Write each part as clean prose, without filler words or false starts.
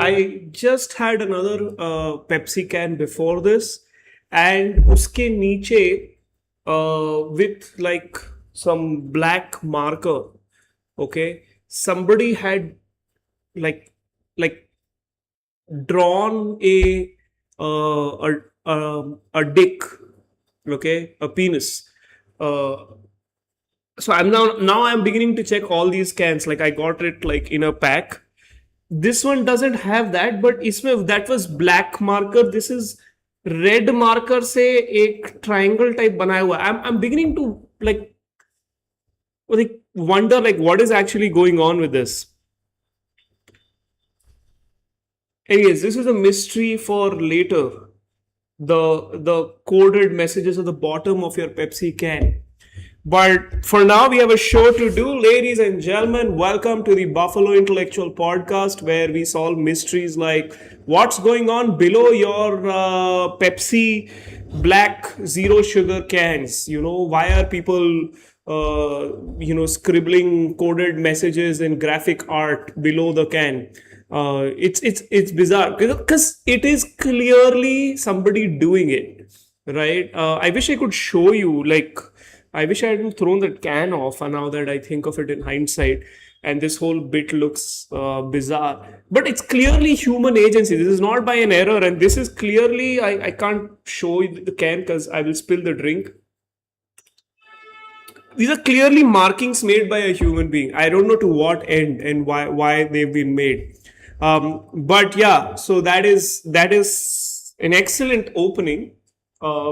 I just had another Pepsi can before this, and uske niche with like some black marker. Okay, somebody had like like drawn a dick. Okay, a penis. Uh, so I'm now I'm beginning to check all these cans. Like I got it like in a pack. This one doesn't have that, but इसमें that was black marker. This is red marker से एक triangle type बनाया हुआ. I'm beginning to like wonder like what is actually going on with this. Anyways, this is a mystery for later. The coded messages at the bottom of your Pepsi can. But for now, we have a show to do. Ladies and gentlemen, welcome to the Buffalo Intellectual Podcast, where we solve mysteries like what's going on below your Pepsi black zero sugar cans. Why are people, scribbling coded messages in graphic art below the can? It's bizarre because it is clearly somebody doing it, right? I wish I could show you. Like, I wish I hadn't thrown that can off. And now that I think of it in hindsight, and this whole bit looks bizarre, but it's clearly human agency. This is not by an error, and this is clearly I can't show you the can because I will spill the drink. These are clearly markings made by a human being. I don't know to what end and why they've been made. But yeah, so that is an excellent opening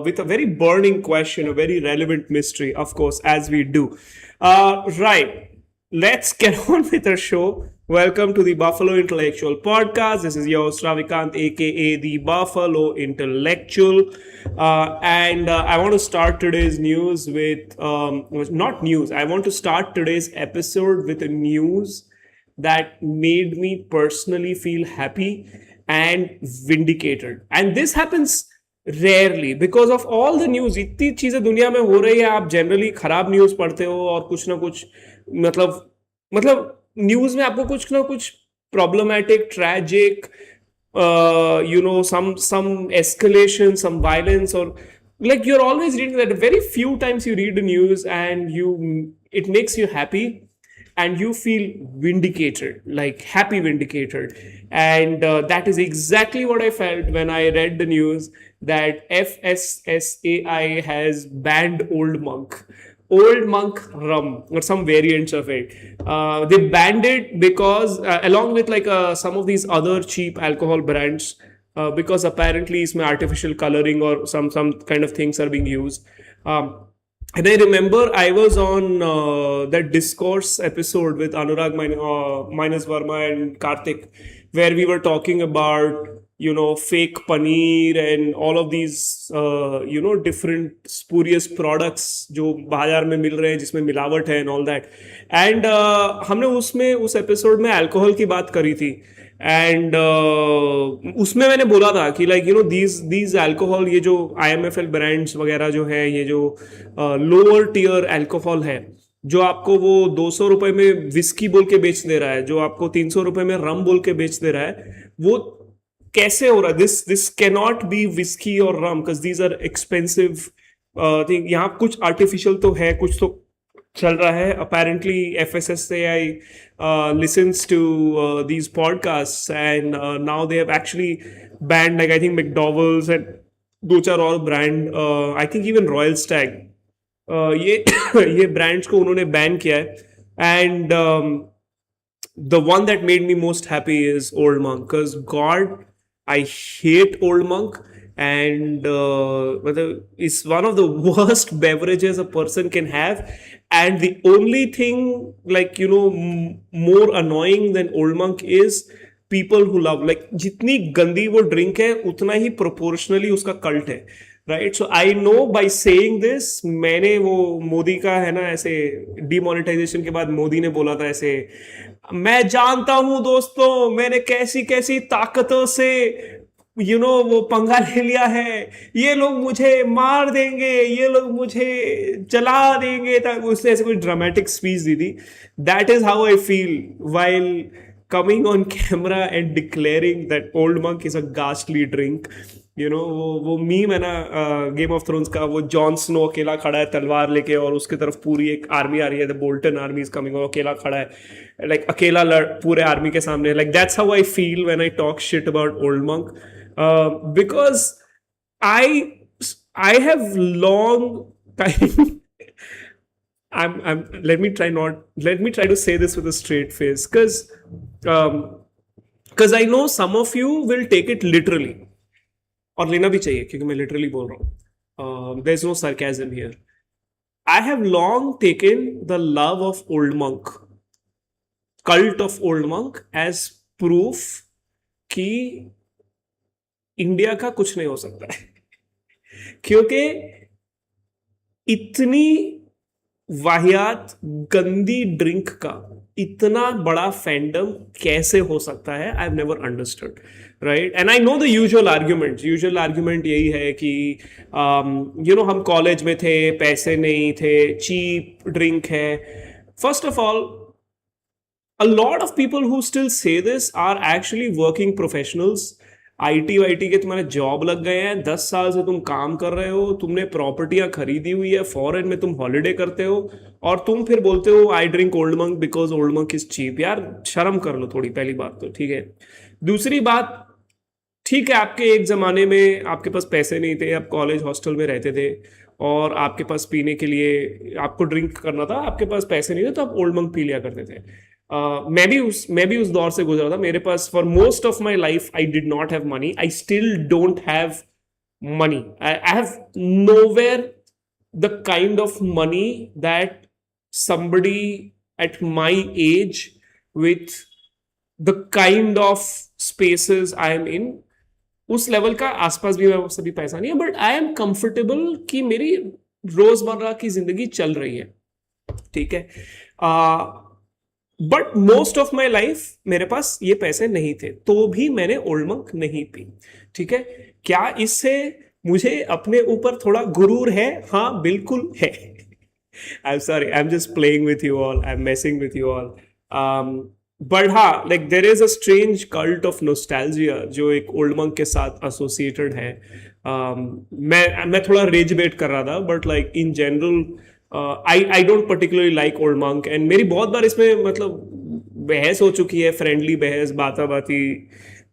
with a very burning question, a very relevant mystery, of course, as we do. Right, let's get on with our show. Welcome to the Buffalo Intellectual Podcast. This is your Ravikant, aka the Buffalo Intellectual, and I want to start today's news with not news. I want to start today's episode with a news that made me personally feel happy and vindicated. And this happens rarely because of all the news. इतनी चीजें दुनिया में हो रही है, आप generally खराब news पढ़ते हो और कुछ ना कुछ मतलब न्यूज में आपको कुछ ना कुछ problematic, tragic, some escalation, some violence, or like you're always reading that. Very few times you read the news and it makes you happy and you feel vindicated, like happy vindicated. And that is exactly what I felt when I read the news that FSSAI has banned Old Monk rum or some variants of it. They banned it because along with like some of these other cheap alcohol brands, because apparently इसमें artificial coloring or some kind of things are being used. And I remember I was on that discourse episode with Anurag Minus Verma and Karthik, where we were talking about, fake paneer and all of these, different spurious products जो बाजार में मिल रहे हैं जिसमें मिलावट है and all that. And हमने उस episode में alcohol की बात करी थी. एंड उसमें मैंने बोला था कि लाइक दीज अल्कोहल, ये जो IMFL ब्रांड्स वगैरह जो है, ये जो लोअर टियर अल्कोहल है, जो आपको वो 200 रुपए में विस्की बोल के बेच दे रहा है, जो आपको 300 रुपए में रम बोल के बेच दे रहा है, वो कैसे हो रहा है? This can not be whisky और rum because these are expensive thing. यहाँ कुछ आर्टिफिशियल तो है, कुछ तो चल रहा है. Apparently FSSAI listens to these podcasts, and now they have actually banned, like I think McDowell's and दो चार और brand, I think even Royal Stag, ये ब्रांड्स को उन्होंने बैन किया है. And the one that made me most happy is Old Monk, because God, I hate Old Monk. And it's one of the worst beverages a person can have. And the only thing like more annoying than Old Monk is people who love, like जितनी गंदी वो drink है उतना ही proportionally उसका cult है, right? So I know by saying this, मैंने वो मोदी का है ना, ऐसे डिमोनेटाइजेशन के बाद मोदी ने बोला था ऐसे, मैं जानता हूं दोस्तों मैंने कैसी कैसी ताकतों से वो पंगा ले लिया है, ये लोग मुझे मार देंगे, ये लोग मुझे जला देंगे, उसने ऐसे कोई ड्रामेटिक स्पीच दी थी. That is how I feel while coming on camera and declaring that Old Monk is a ghastly drink. वो मीम है ना गेम ऑफ थ्रोन्स का, वो जॉन स्नो अकेला खड़ा है तलवार लेके और उसकी तरफ पूरी एक आर्मी आ रही है, the Bolton army is coming, और अकेला खड़ा है लाइक अकेला लड़ पूरे आर्मी के सामने. Like that's how I feel when I talk shit about old Monk, because I have long time. Let me try to say this with a straight face, because I know some of you will take it literally, और लेना भी चाहिए क्योंकि मैं literally बोल रहा हूँ. There's no sarcasm here. I have long taken the love of Old Monk, cult of Old Monk, as proof कि इंडिया का कुछ नहीं हो सकता है. क्योंकि इतनी वाहियात गंदी ड्रिंक का इतना बड़ा फैंडम कैसे हो सकता है, I have never understood, right. And I know the usual argument यही है कि हम कॉलेज में थे, पैसे नहीं थे, चीप ड्रिंक है. First of all, a lot of people who still say this are actually working professionals. IT वाईटी के तुम्हारे जॉब लग गए हैं, 10 साल से तुम काम कर रहे हो, तुमने प्रॉपर्टियां खरीदी हुई है, फॉरेन में तुम हॉलिडे करते हो, और तुम फिर बोलते हो I drink Old Monk because Old Monk is cheap. यार शर्म कर लो थोड़ी, पहली बात तो. ठीक है. दूसरी बात, ठीक है, आपके एक जमाने में आपके पास पैसे नहीं थे, आप कॉलेज हॉस्टल में रहते थे और आपके पास पीने के लिए, आपको ड्रिंक करना था, आपके पास पैसे नहीं थे, तो आप ओल्ड मंक पी लिया करते थे. मैं भी उस दौर से गुजरा था. मेरे पास for most of my life I did not have money. I still don't have money. I have nowhere the kind of money that somebody at my age with the kind of spaces I am in, उस level का आसपास भी मैं सभी पैसा नहीं है, but I am comfortable कि मेरी रोजमर्रा की जिंदगी चल रही है. ठीक है. But most of my life मेरे पास ये पैसे नहीं थे, तो भी मैंने ओल्ड मंक नहीं पी. ठीक है. क्या इससे मुझे अपने ऊपर थोड़ा गुरूर है? हाँ, बिल्कुल है. I'm sorry, I'm just playing with you all, I'm messing with you all. But हाँ, like there is a strange cult of nostalgia जो एक ओल्ड मंक के साथ associated है. मैं थोड़ा रेज बेट कर रहा था, but like in general I don't particularly like old monk, and मेरी बहुत बार इसमें मतलब बहस हो चुकी है, फ्रेंडली बहस, बाती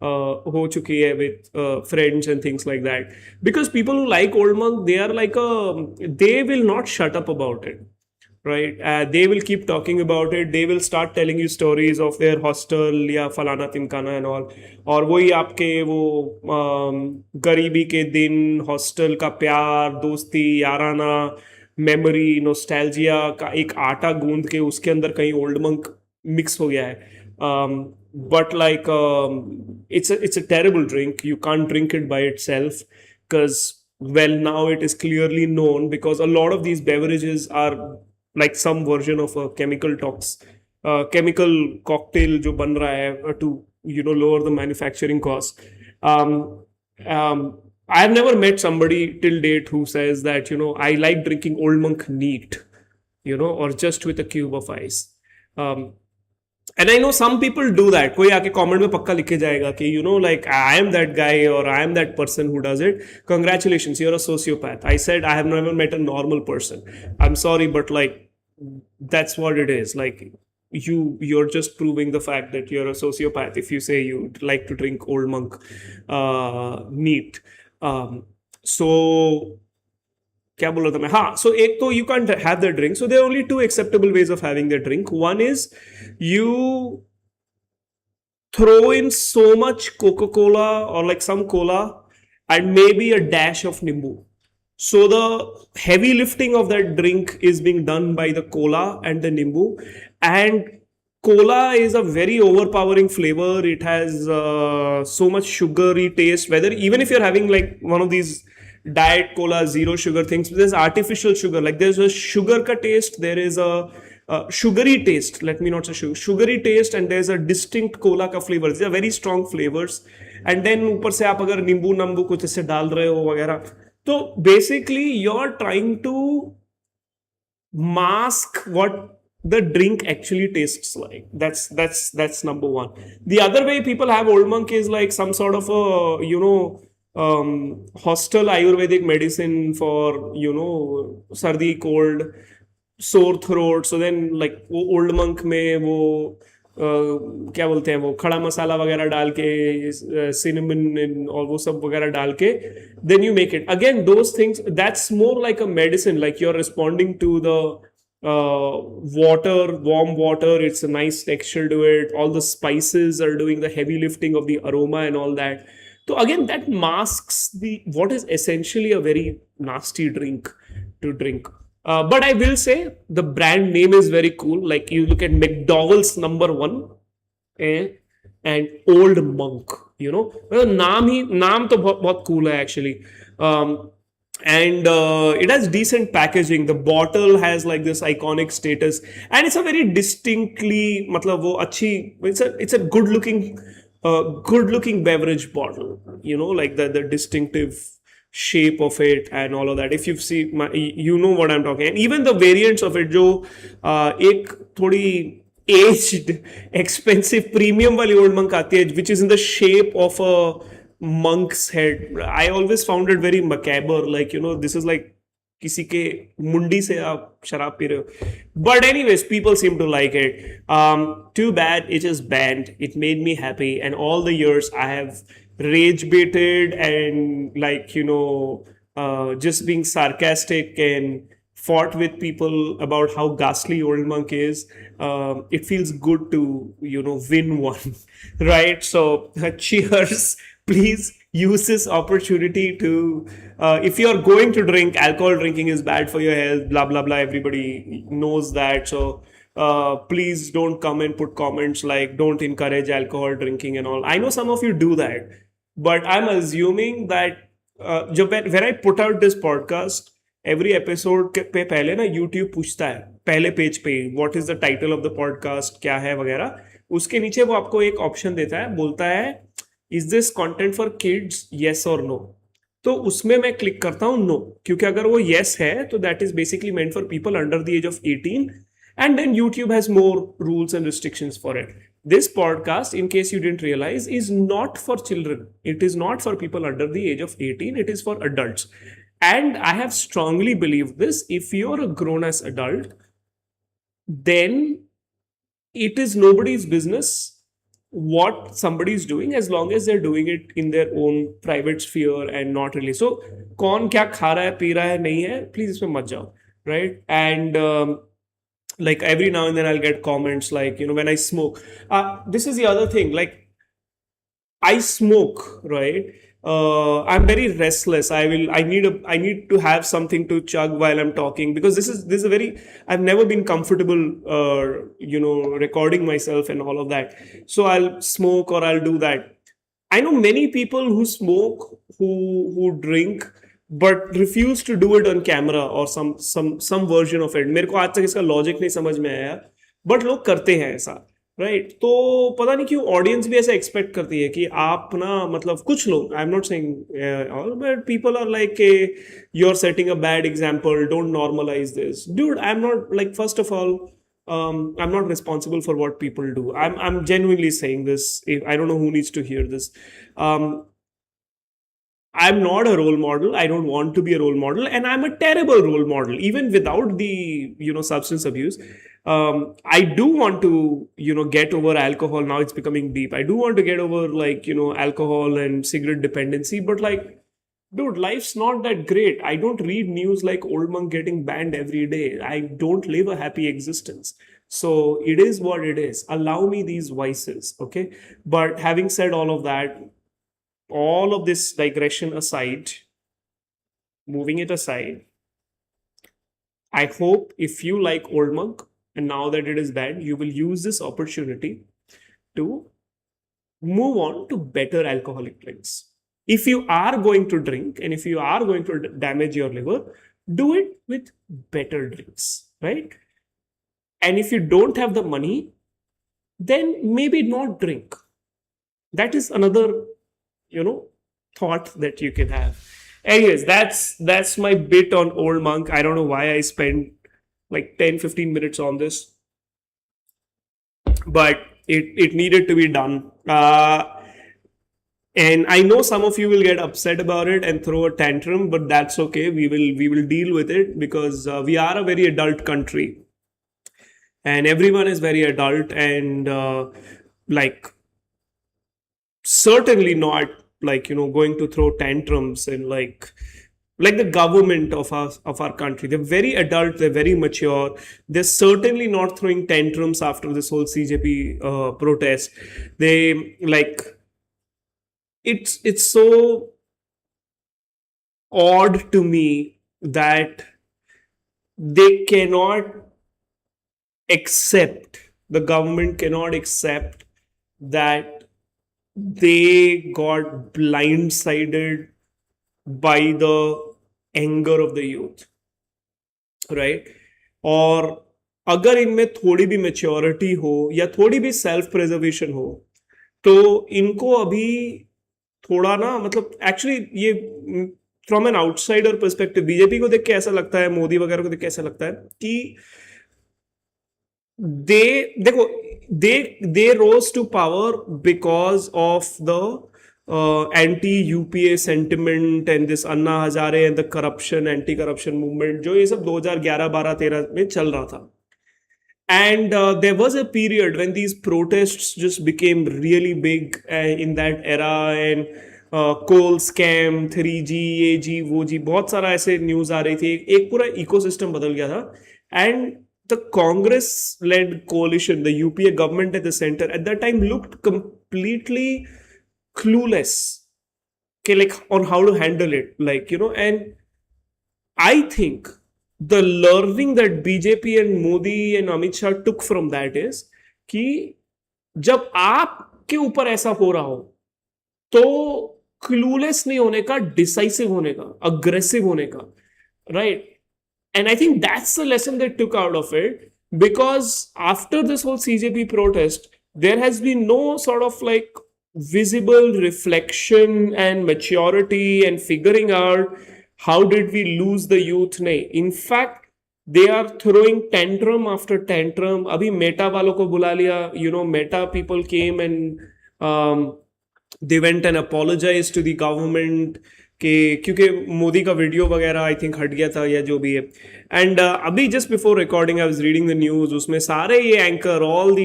हो चुकी है with friends and things like that, because people who like old monk, they are like they will not shut up about it, right? They will keep talking about it. They will start telling you stories of their hostel या फलाना तिमकाना and all, और वही आपके वो गरीबी के दिन, hostel का प्यार, दोस्ती, याराना, मेमोरी, नोस्टैल्जिया का एक आटा गूंद के उसके अंदर कहीं ओल्ड मंक मिक्स हो गया है. But like it's a terrible drink. You can't drink it by itself, because well, now it is clearly known, because a lot of these beverages are like some version of a chemical cocktail जो बन रहा है to lower the manufacturing cost. I have never met somebody till date who says that I like drinking old monk neat, or just with a cube of ice. And I know some people do that. कोई आके comment में पक्का लिख के जाएगा कि like I am that guy or I am that person who does it. Congratulations, you're a sociopath. I said I have never met a normal person. I'm sorry, but like that's what it is. Like you're just proving the fact that you're a sociopath if you say you like to drink old monk neat. So क्या बोल रहा था मैं? हाँ, so एक तो you can't have the drink. So there are only two acceptable ways of having the drink. One is you throw in so much Coca-Cola or like some cola and maybe a dash of nimbu. So the heavy lifting of that drink is being done by the cola and the nimbu. And cola is a very overpowering flavor. It has so much sugary taste. Whether even if you're having like one of these diet cola zero sugar things, there's artificial sugar. Like there's a sugar ka taste, there is a sugary taste. Let me not say sugary taste, and there's a distinct cola ka flavor. These are very strong flavors. And then ऊपर से आप अगर नींबू नंबू कुछ ऐसे डाल रहे हो वगैरह, तो basically you're trying to mask what the drink actually tastes like. That's number one. The other way people have Old Monk is like some sort of a, hostile Ayurvedic medicine for, sardi, cold, sore throat. So then like वो Old Monk में वो क्या बोलते हैं, वो खड़ा मसाला वगैरह डाल के, cinnamon और वो सब वगैरह डाल के, then you make it again. Those things, that's more like a medicine, like you're responding to the water, warm water. It's a nice texture to it. All the spices are doing the heavy lifting of the aroma and all that. So again, that masks the what is essentially a very nasty drink to drink. But I will say the brand name is very cool. Like you look at McDowell's number one, eh, and Old Monk. मतलब नाम तो बहुत cool है actually. And it has decent packaging. The bottle has like this iconic status, and it's a very distinctly, मतलब वो अच्छी, it's a good looking beverage bottle. Like the distinctive shape of it and all of that. If you've seen you know what I'm talking. And even the variants of it, जो एक थोड़ी aged, expensive, premium वाली Old Monk आती है, which is in the shape of a monk's head. I always found it very macabre. Like, this is like किसी के मुंडी से आप शराब पी रहे हो. But anyways, people seem to like it. Too bad it is banned. It made me happy, and all the years I have rage baited and like just being sarcastic and fought with people about how ghastly Old Monk is. It feels good to win one, right? So cheers. Please use this opportunity to, if you're going to drink, alcohol drinking is bad for your health, blah blah blah, everybody knows that. So please don't come and put comments like don't encourage alcohol drinking and all. I know some of you do that, but I'm assuming that when I put out this podcast, every episode पे पहले ना YouTube पूछता है पहले page पे what is the title of the podcast, क्या है वगैरह. उसके नीचे वो आपको एक ऑप्शन देता है, बोलता है is this content for kids, yes or no. तो उसमें मैं क्लिक करता हूँ no, क्योंकि अगर वो yes है तो that is basically meant for people under the age of 18, and then YouTube has more rules and restrictions for it. This podcast, in case you didn't realize, is not for children. It is not for people under the age of 18. It is for adults. And I have strongly believed this. If you're a grown-ass adult, then it is nobody's business what somebody is doing, as long as they're doing it in their own private sphere and not really. So, कौन क्या खा रहा है, P रहा है, नहीं है, please इसमें मत जाओ, right? And like every now and then I'll get comments like, when I smoke. This is the other thing. Like, I smoke, right? I'm very restless. I need to have something to chug while I'm talking, because this is a very, I've never been comfortable recording myself and all of that. So I'll smoke or I'll do that. I know many people who smoke, who drink, but refuse to do it on camera or some version of it. मेरे को आज तक इसका logic नहीं समझ में आया, but लोग करते हैं ऐसा, राइट? तो पता नहीं क्यों ऑडियंस भी ऐसा एक्सपेक्ट करती है कि आप ना, मतलब कुछ लोग, I am not saying all, but people are like you are setting a bad example, don't normalise this. Dude, I'm not, like, first of all, I'm not responsible for what people do. I'm genuinely saying this. I don't know who needs to hear this. I'm not a role model. I don't want to be a role model, and I'm a terrible role model, even without the substance abuse. I do want to get over alcohol. Now it's becoming deep. I do want to get over, like, alcohol and cigarette dependency, but, like, dude, life's not that great. I don't read news like Old Monk getting banned every day. I don't live a happy existence. So it is what it is. Allow me these vices, okay? But having said all of that, all of this digression aside, moving it aside, I hope if you like Old Monk, and now that it is banned, you will use this opportunity to move on to better alcoholic drinks. If you are going to drink and if you are going to damage your liver, do it with better drinks, right? And if you don't have the money, then maybe not drink. That is another thought that you can have. Anyways, that's my bit on Old Monk. I don't know why I spent like 10-15 minutes on this. but it needed to be done. And I know some of you will get upset about it and throw a tantrum, but that's okay. We will deal with it because we are a very adult country, and everyone is very adult, and like certainly not like going to throw tantrums and like the government of our country. They're very adult, they're very mature. They're certainly not throwing tantrums after this whole CJP protest. They like it's so odd to me that they cannot accept, the government cannot accept that they got blindsided by the anger of the youth, right? और अगर इनमें थोड़ी भी maturity हो या थोड़ी भी self preservation हो तो इनको अभी थोड़ा ना, मतलब एक्चुअली ये from an outsider perspective BJP को देख के ऐसा लगता है, मोदी वगैरह को देख के ऐसा लगता है कि देखो they rose to power because of the anti-UPA sentiment and this Anna Hazare and the corruption, anti-corruption movement, जो ये सब 2011, 12, 13 में चल रहा था. And there was a period when these protests just became really big in that era, and coal scam, 3G, ये जी वो जी, बहुत सारा ऐसे न्यूज आ रही थी, एक पूरा इकोसिस्टम बदल गया था. And the Congress-led coalition, the UPA government at the center at that time looked completely clueless like on how to handle it, and I think the learning that BJP and Modi and Amit Shah took from that is कि जब आपके ऊपर ऐसा हो रहा हो तो clueless नहीं होने का, डिसाइसिव होने का, अग्रेसिव होने का, right? And I think that's the lesson they took out of it, because after this whole CJP protest, there has been no sort of like visible reflection and maturity and figuring out how did we lose the youth. Nahi, in fact, they are throwing tantrum after tantrum. Abhi Meta वालों को बुला लिया, Meta people came and they went and apologized to the government क्योंकि मोदी का video वगैरह I think हट गया था या जो भी है. एंड अभी just before recording I was reading the news, उसमें सारे ये anchor, all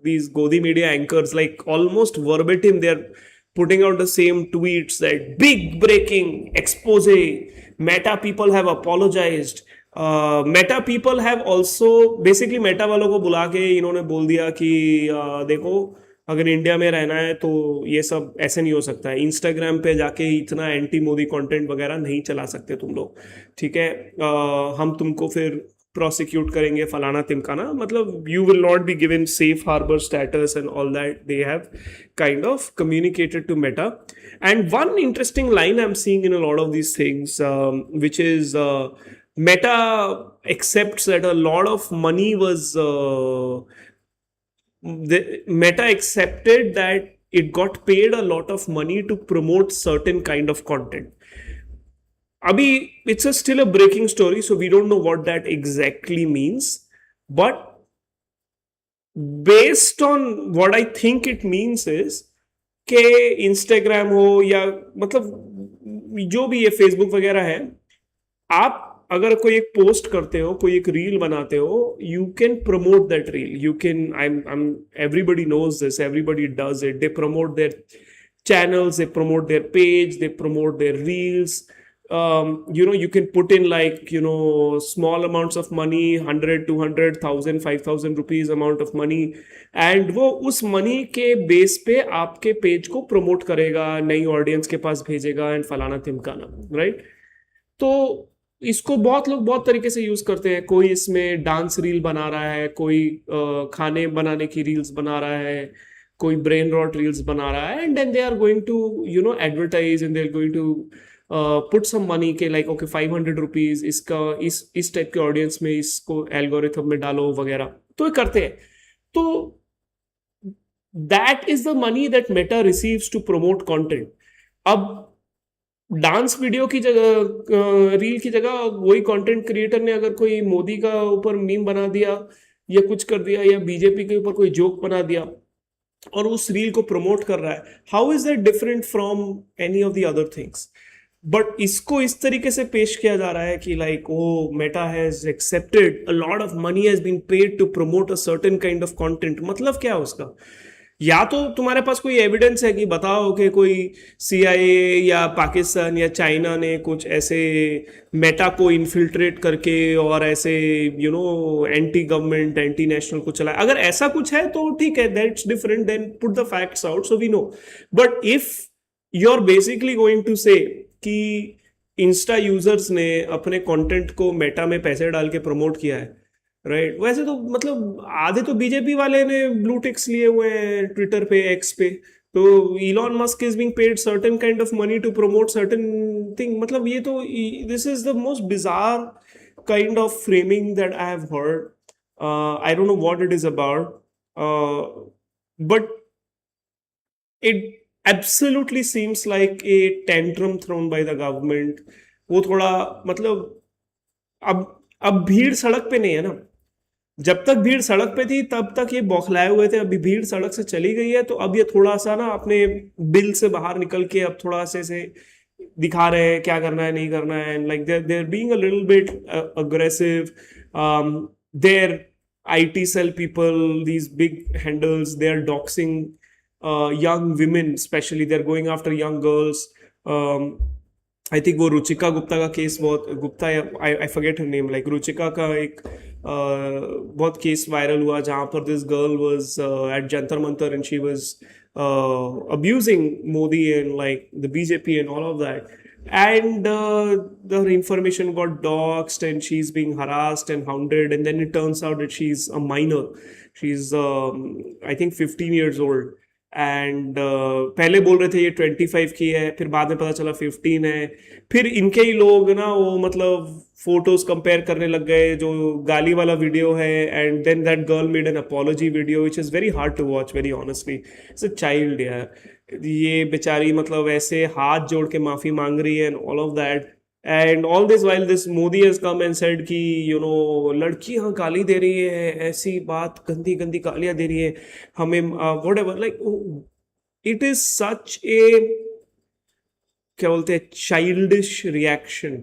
these Godi media anchors, like almost verbatim, they're putting out the same tweets that big breaking expose, Meta people have apologized. Meta people have also basically Meta वालों को बुला के इन्होंने बोल दिया कि देखो अगर इंडिया में रहना है तो ये सब ऐसे नहीं हो सकता है, इंस्टाग्राम पे जाके इतना एंटी मोदी कंटेंट वगैरह नहीं चला सकते तुम लोग, ठीक है? हम तुमको फिर प्रोसिक्यूट करेंगे फलाना तिमकाना, मतलब you will not be given safe harbour status and all that they have kind of communicated to Meta. And one interesting line I am seeing in a lot of these things which is Meta accepts that a lot of money was Meta accepted that it got paid a lot of money to promote certain kind of content. Abhi, it's still a breaking story, so we don't know what that exactly means. But based on what I think it means is कि Instagram हो या मतलब जो भी ये Facebook वगैरह है, आप अगर कोई एक पोस्ट करते हो, कोई एक रील बनाते हो, you can promote that reel. You can I'm everybody knows this, everybody does it. They promote their channels, they promote their page, they promote their reels. You can put in small amounts of money, 100, 200, 1,000, 5,000 rupees amount of money, and वो उस money के base पे आपके page को promote करेगा, नई audience के पास भेजेगा एंड फलाना तिमकाना, राइट? तो इसको बहुत लोग बहुत तरीके से यूज करते हैं. कोई इसमें डांस रील बना रहा है, कोई खाने बनाने की रील्स बना रहा है, कोई ब्रेन रॉट रील्स बना रहा है, and then they are going to advertise and they are going to put some money के लाइक ओके 500 रुपीज इसका इस टाइप के ऑडियंस में इसको एल्गोरिथम में डालो वगैरह, तो ये करते हैं. तो that is the money that Meta receives to promote content. अब डांस वीडियो की जगह रील की जगह वही कंटेंट क्रिएटर ने अगर कोई मोदी का ऊपर मीम बना दिया या कुछ कर दिया, या बीजेपी के ऊपर कोई जोक बना दिया और उस रील को प्रमोट कर रहा है, how is that different from any of the other things? But इसको इस तरीके से पेश किया जा रहा है कि like oh Meta has accepted a lot of money has been paid to promote a certain kind of content. मतलब क्या है उसका? या तो तुम्हारे पास कोई एविडेंस है कि बताओ कि कोई सीआईए या पाकिस्तान या चाइना ने कुछ ऐसे मेटा को इन्फिल्ट्रेट करके और ऐसे एंटी गवर्नमेंट एंटी नेशनल को चलाया। अगर ऐसा कुछ है तो ठीक है, that's different, then put the facts out so we know. But if you are basically going to say कि इंस्टा यूजर्स ने अपने कंटेंट को मेटा में पैसे डाल के प्रमोट किया है, राइट? वैसे तो मतलब आधे तो बीजेपी वाले ने ब्लू टिक्स लिए हुए हैं ट्विटर पे, एक्स पे। तो Elon Musk is being paid certain kind of money to promote certain thing. मतलब ये तो, this is the most bizarre kind of framing that I have heard. I don't know what it is about, but it absolutely seems like a tantrum thrown by the government। वो थोड़ा मतलब अब भीड़ सड़क पे नहीं है ना। जब तक भीड़ सड़क पे थी तब तक ये बौखलाए हुए थे, अभी भीड़ सड़क से चली गई है तो अब ये थोड़ा सा ना अपने बिल से बाहर निकल के अब थोड़ा से दिखा रहे हैं क्या करना है नहीं करना है। And like there being a little bit aggressive. There IT cell people, these big handles, they are doxing young women, especially they're going after young girls। I think वो रुचिका गुप्ता का केस, बहुत गुप्ता या I forget her name, like Ruchika का एक बहुत case viral हुआ जहाँ पर this girl was at Jantar Mantar and she was abusing Modi and like the BJP and all of that, and the information got doxed and she's being harassed and hounded, and then it turns out that she's a minor, she's I think 15 years old, and पहले बोल रहे थे ये 25 की है, फिर बाद में पता चला 15 है। फिर इनके ही लोग ना वो मतलब फोटोज कंपेयर करने लग गए, जो गाली वाला वीडियो है, and then that girl made an apology video which is very hard to watch, very honestly. It's a child यार, ये बेचारी मतलब ऐसे हाथ जोड़ के माफी मांग रही है and all of that. And all this while this Modi has come and said कि लड़कियां गाली दे रही है, ऐसी बात गंदी गंदी गालियां दे रही है हमें, whatever, like it is such a, क्या बोलते हैं, childish reaction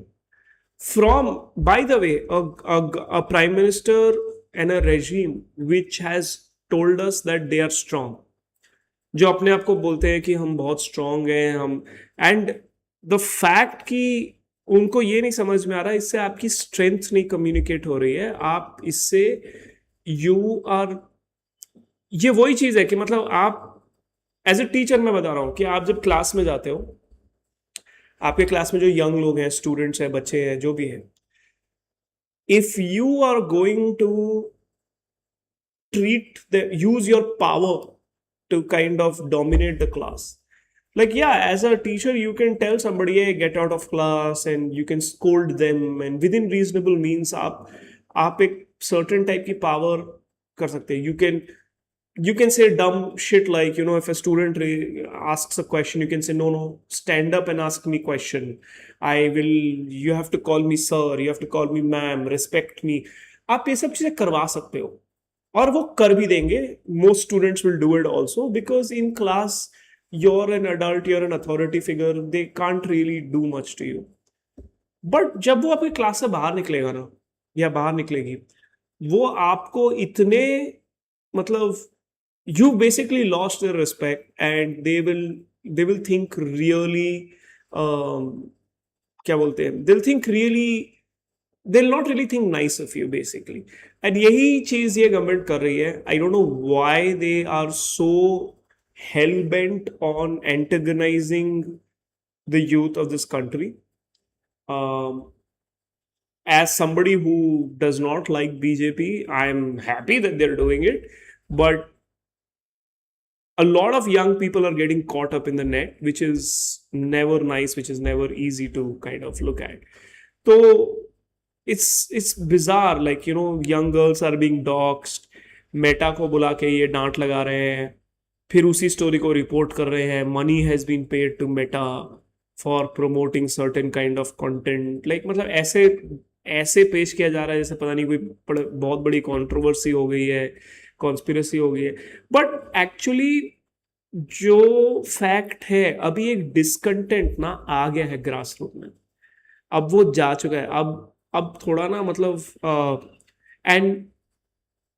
from, by the way, a prime minister and a regime which has told us that they are strong, जो अपने आप को बोलते हैं कि हम बहुत स्ट्रांग हैं हम, एंड द फैक्ट कि उनको ये नहीं समझ में आ रहा, इससे आपकी स्ट्रेंथ नहीं कम्युनिकेट हो रही है, आप इससे यू आर, ये वही चीज है कि मतलब आप एज ए टीचर, मैं बता रहा हूं कि आप जब क्लास में जाते हो, आपके क्लास में जो यंग लोग हैं, स्टूडेंट्स हैं, बच्चे हैं, जो भी हैं, if you are going to treat the, use your power to kind of dominate the class, like yeah, as a teacher you can tell somebody, hey, get out of class, and you can scold them, and within reasonable means आप एक certain type की power कर सकते हैं। You can say dumb shit like, if a student asks a question, you can say no, stand up and ask me question, you have to call me sir, you have to call me ma'am, respect me। आप ये सब चीजें करवा सकते हो और वो कर भी देंगे। Most students will do it also, because in class you're an adult, you're an authority figure, they can't really do much to you। But जब वो आपकी क्लास से बाहर निकलेगा ना, या बाहर निकलेगी, वो आपको इतने मतलब you basically lost their respect, and they will think really, क्या बोलते हैं, they'll not really think nice of you basically। and यही चीज ये गवर्नमेंट कर रही है। I don't know why they are so hell-bent on antagonizing the youth of this country। As somebody who does not like BJP, I'm happy that they're doing it, but a lot of young people are getting caught up in the net, which is never nice, which is never easy to kind of look at। So it's bizarre, like young girls are being doxed, Meta को बुला के ये डांट लगा रहे हैं, फिर उसी स्टोरी को रिपोर्ट कर रहे हैं, money has been paid to Meta for promoting certain kind of content. Like मतलब ऐसे ऐसे पेश किया जा रहा है जैसे पता नहीं कोई बहुत बड़ी कंट्रोवर्सी हो गई है, कॉन्स्पिरेसी हो गई है। बट एक्चुअली जो फैक्ट है, अभी एक डिसकंटेंट ना आ गया है ग्रास रूट में, अब वो जा चुका है। अब थोड़ा ना मतलब and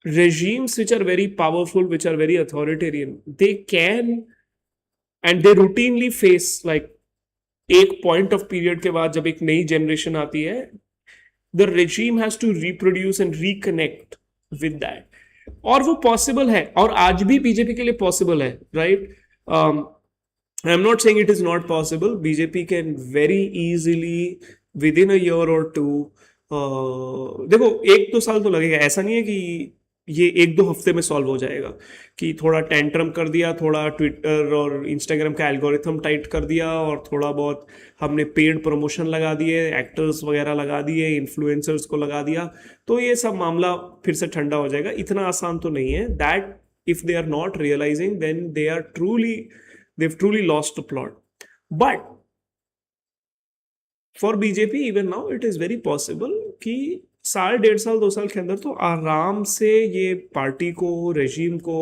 regimes which are very powerful, which are very authoritarian, they can and they routinely face like एक पॉइंट ऑफ पीरियड के बाद जब एक नई जनरेशन आती है, the regime has to reproduce and reconnect with that, और वो पॉसिबल है, और आज भी बीजेपी के लिए पॉसिबल है, right? I am not saying it is not possible. BJP can very easily with in a year और टू, देखो 1-2 साल तो लगेगा, ऐसा नहीं है कि ये 1-2 हफ्ते में सॉल्व हो जाएगा, कि थोड़ा टेंट्रम कर दिया, थोड़ा ट्विटर और इंस्टाग्राम का एल्गोरिथम टाइट कर दिया, और थोड़ा बहुत हमने पेड प्रमोशन लगा दिए, एक्टर्स वगैरह लगा दिए, इन्फ्लुएंसर्स को लगा दिया, तो ये सब मामला फिर से ठंडा हो जाएगा. इतना आसान तो नहीं है. That if they are not realising then they are truly, they've truly lost the plot. But for BJP even now it is very possible कि 1.5 साल 2 साल के अंदर तो आराम से ये पार्टी को, रेजिम को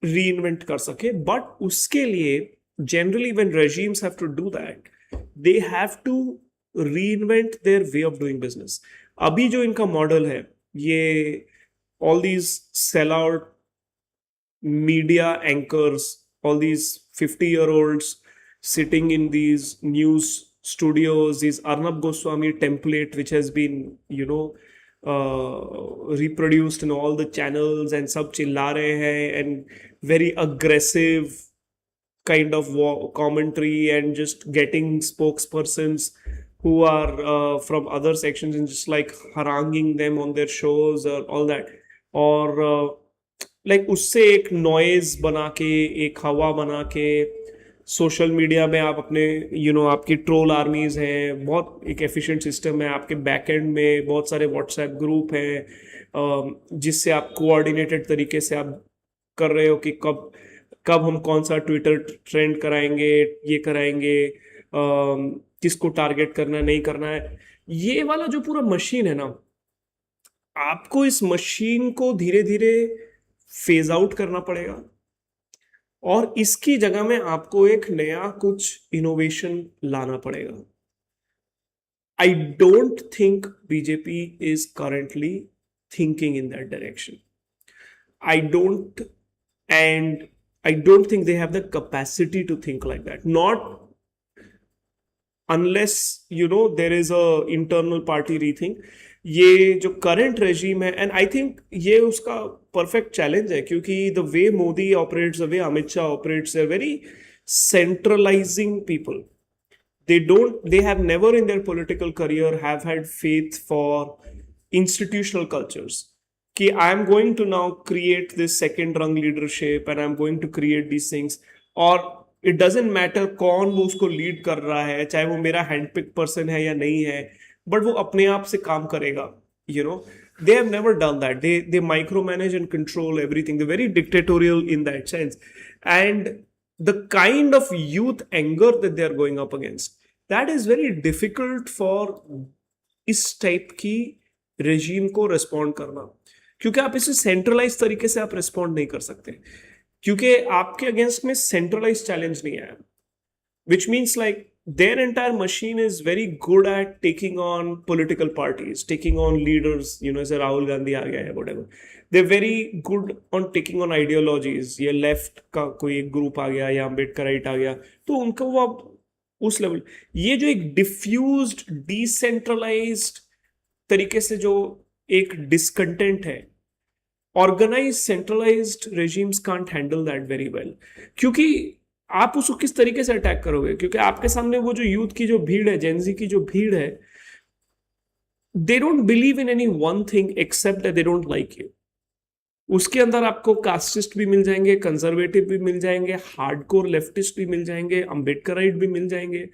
रीइन्वेंट कर सके. बट उसके लिए generally when regimes have to do that, they have to reinvent their way of doing business. अभी जो इनका मॉडल है, ये all these sell out media anchors, all these 50-year-olds sitting in these news studios, these Arnab Goswami template which has been, reproduced in all the channels, and sab chilla rahe hain, and very aggressive kind of commentary, and just getting spokespersons who are from other sections and just like haranguing them on their shows or all that, or like उससे एक noise बना के, एक हवा बना के, social media में आप अपने आपकी ट्रोल आर्मीज हैं, बहुत एक एफिशिएंट सिस्टम है, आपके बैकएंड में बहुत सारे व्हाट्सएप ग्रुप हैं जिससे आप कोऑर्डिनेटेड तरीके से आप कर रहे हो कि कब कब हम कौन सा ट्विटर ट्रेंड कराएंगे, ये कराएंगे, किसको टारगेट करना नहीं करना है. ये वाला जो पूरा मशीन है ना, आपको इस मशीन को धीरे धीरे फेज आउट करना पड़ेगा, और इसकी जगह में आपको एक नया कुछ इनोवेशन लाना पड़ेगा. I don't think BJP is currently thinking in that direction. I don't think they have the capacity to think like that, not unless there is a internal party rethink. ये जो करंट रेजिम है, and I think ये उसका perfect challenge है, क्योंकि the way Modi operates, the way Amit Shah operates, they are very centralising people. they have never in their political career have had faith for institutional cultures, कि I am going to now create this second rung leadership and I am going to create these things, और it doesn't matter कौन वो उसको lead कर रहा है, चाहे वो मेरा हैंडपिक पर्सन है या नहीं है, बट वो अपने आप से काम करेगा. They have never done that. They micromanage and control everything. They're very dictatorial in that sense. And the kind of youth anger that they are going up against, that is very difficult for इस type की regime को respond करना, क्योंकि आप इसे centralise तरीके से आप रिस्पॉन्ड नहीं कर सकते, क्योंकि आपके अगेंस्ट में सेंट्रलाइज चैलेंज नहीं आया, which means like their entire machine is very good at taking on political parties, taking on leaders, जैसे राहुल गांधी आ गया है, whatever. They're very good on taking on ideologies. ये लेफ्ट का कोई एक ग्रुप आ गया या अम्बेडकराइट आ गया, तो उनका वो अब उस लेवल. ये जो एक डिफ्यूज्ड डिसेंट्रलाइज्ड तरीके से जो एक डिसकंटेंट है, organise centralised regimes can't handle that very well. क्योंकि आप उसको किस तरीके से अटैक करोगे, क्योंकि आपके सामने वो जो यूथ की जो भीड़ है, जेनजी की जो भीड़ है, they don't believe in any one thing except that they don't like you. उसके अंदर आपको कास्टिस्ट भी मिल जाएंगे, कंजर्वेटिव भी मिल जाएंगे, हार्डकोर लेफ्टिस्ट भी मिल जाएंगे, अम्बेडकराइट भी मिल जाएंगे.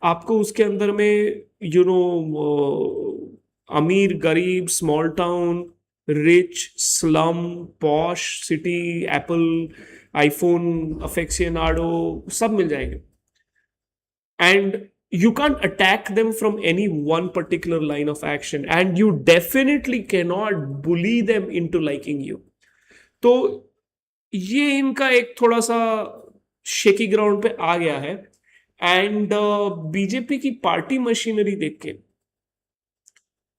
आपको उसके अंदर में अमीर गरीब, small town, rich, slum, posh city, Apple, iPhone aficionado, सब मिल जाएंगे. And you can't attack them from any one particular line of action, and you definitely cannot bully them into liking you. तो ये इनका एक थोड़ा सा शेकी ग्राउंड पे आ गया है. एंड बीजेपी की पार्टी मशीनरी देख के,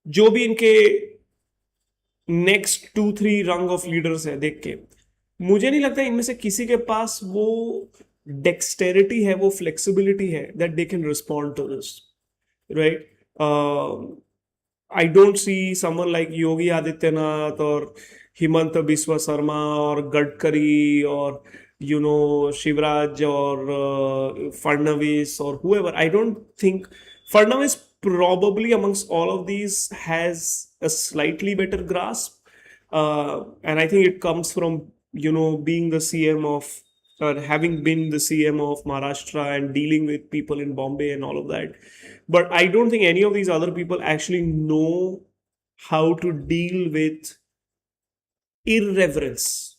जो भी इनके नेक्स्ट 2-3 रंग ऑफ लीडर्स है देख के, मुझे नहीं लगता इनमें से किसी के पास वो डेक्सटेरिटी है, वो फ्लेक्सिबिलिटी है that they can respond to this, right. I don't see someone like Yogi Adityanath or Himanta Biswa Sarma or Gadkari or Shivraj or Fadnavis or whoever. I don't think Fadnavis probably amongst all of these has a slightly better grasp, and I think it comes from being the CM of, or having been the CM of Maharashtra and dealing with people in Bombay and all of that. But I don't think any of these other people actually know how to deal with irreverence.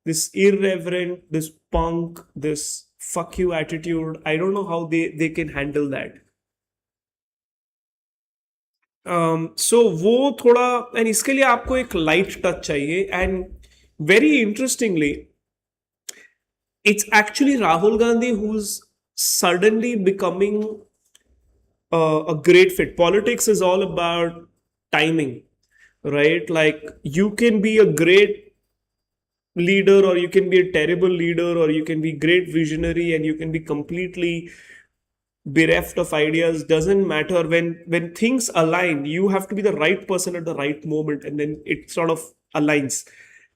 This irreverent, this punk, this fuck you attitude. I don't know how they can handle that. So वो थोड़ा, and इसके लिए आपको एक light touch चाहिए. And very interestingly, it's actually Rahul Gandhi who's suddenly becoming a great fit. Politics is all about timing, right? Like, you can be a great leader, or you can be a terrible leader, or you can be great visionary and you can be completely bereft of ideas. Doesn't matter. When things align, you have to be the right person at the right moment, and then it sort of aligns.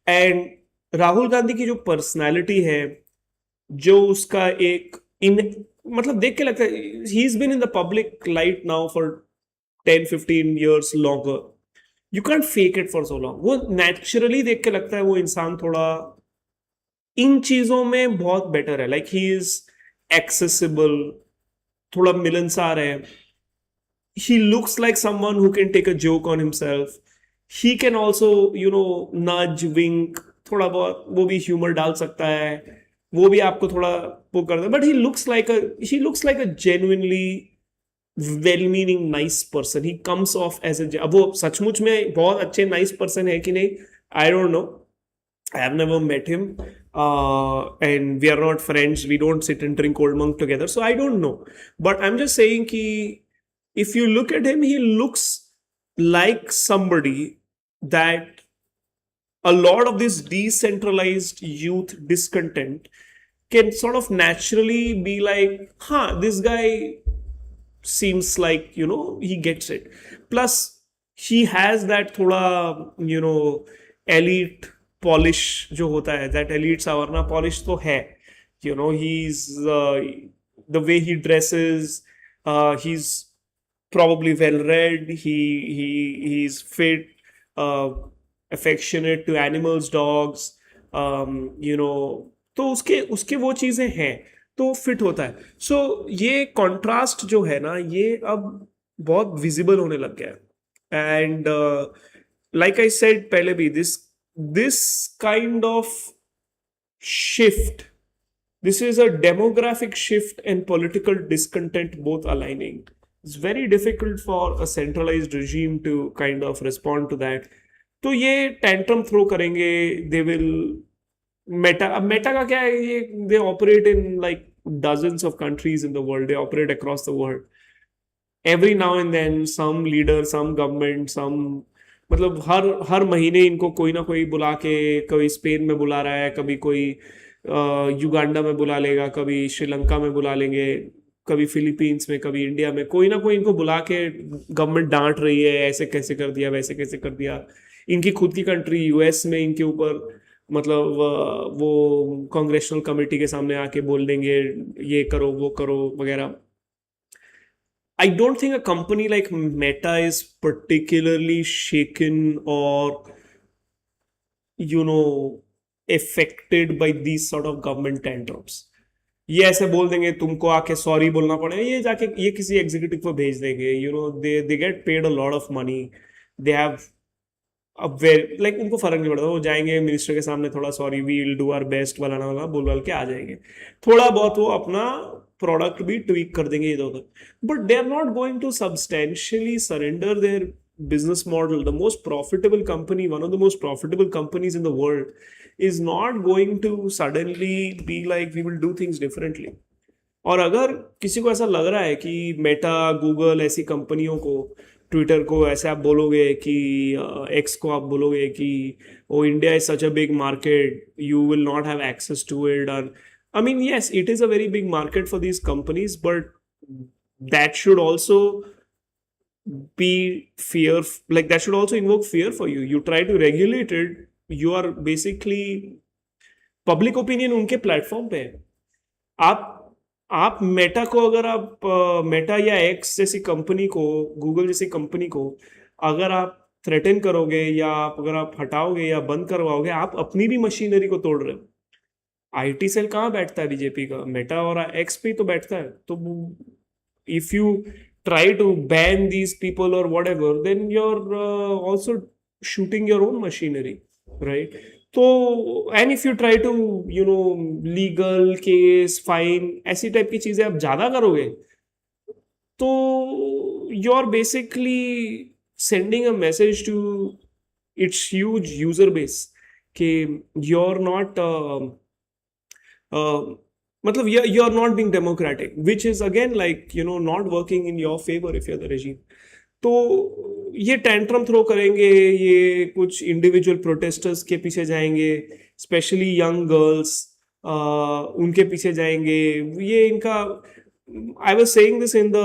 And Rahul Gandhi की जो personality है, जो उसका एक मतलब देख के लगता है, he is been in the public light now for 10-15 years longer. You can't fake it for so long. वो नेचुरली देख के लगता है वो इंसान थोड़ा इन चीजों में बहुत बेटर है. लाइक ही इज एक्सेसिबल, थोड़ा मिलनसार है. He looks like someone who can take a joke on himself. He can also nudge, wink, थोड़ा बहुत वो भी ह्यूमर डाल सकता है, वो भी आपको थोड़ा वो करता है. But he looks like a genuinely well-meaning nice person. He comes off as a, अब वो सचमुच में बहुत अच्छे nice person है कि नहीं, I don't know. I have never met him, and we are not friends. We don't sit and drink Old Monk together, so I don't know. But I'm just saying कि if you look at him, he looks like somebody that a lot of this decentralized youth discontent can sort of naturally be like, this guy seems like, he gets it. Plus, he has that thoda, elite polish jo hota hai, that elite Savarna polish to hai. He's, the way he dresses, he's probably well read, he's fit, affectionate to animals, dogs, तो उसके वो चीजें हैं, तो fit होता है. सो ये contrast जो है ना, ये अब बहुत विजिबल होने लग गया है. एंड लाइक आई सेड पहले भी, this kind of shift, this is a demographic shift and political discontent both aligning. It's very difficult for a centralized regime to kind of respond to that. तो ये tantrum throw करेंगे, they will अब Meta का क्या है, ये they operate in like dozens of countries in the world. They operate across the world. Every now and then some leader, some government, मतलब हर महीने इनको कोई ना कोई बुला के, कभी स्पेन में बुला रहा है, कभी कोई युगांडा में बुला लेगा, कभी श्रीलंका में बुला लेंगे, कभी फिलीपींस में, कभी इंडिया में, कोई ना कोई इनको बुला के गवर्नमेंट डांट रही है, ऐसे कैसे कर दिया, वैसे कैसे कर दिया. इनकी खुद की कंट्री यूएस में इनके ऊपर मतलब वो कांग्रेशनल कमेटी के सामने आके बोल देंगे ये करो वो करो वगैरह. I don't think a company like Meta is particularly shaken or affected by these sort of government tantrums. ये ऐसे बोल देंगे तुमको आके सॉरी बोलना पड़ेगा, ये जाके ये किसी एग्जीक्यूटिव को भेज देंगे. They get paid a lot of money, they have like उनको फर्क नहीं पड़ता. वो जाएंगे मिनिस्टर के सामने, थोड़ा sorry we will do our best वाला बोल के आ जाएंगे. थोड़ा बहुत वो अपना प्रोडक्ट भी ट्वीक कर देंगे इधर उधर, but they are not going to substantially surrender their business model. The most profitable company, one of the most profitable companies in the world, is not going to suddenly be like we will do things differently. और अगर किसी को ऐसा लग रहा है कि Meta, Google ऐसी कंपनियों को, ट्विटर को ऐसे आप बोलोगे कि एक्स को आप बोलोगे कि oh India is such a big market, you will not have access to it, और I mean yes it is a very big market for these companies, but that should also be fear, like that should also invoke fear for you. You try to regulate it, you are basically public opinion उनके platform पे है. आप Meta को, अगर आप Meta या x जैसी company को, गूगल जैसी कंपनी को अगर आप थ्रेटन करोगे या अगर आप हटाओगे या बंद करवाओगे, आप अपनी भी मशीनरी को तोड़ रहे हो. आईटी सेल कहाँ बैठता है बीजेपी का? मेटा और एक्स पे तो बैठता है. तो if you try to ban these people or whatever, then you're also shooting your own machinery, right? So, and if you try to, legal case, fine, ऐसी टाइप की चीजें आप ज्यादा करोगे, तो you're basically sending a message to its huge user base कि you're not मतलब you are not being democratic, which is again like not working in your favor if you're the regime. तो ये टेंट्रम थ्रो करेंगे, ये कुछ individual protesters के पीछे जाएंगे, स्पेशली यंग गर्ल्स उनके पीछे जाएंगे. ये इनका, I was saying this in the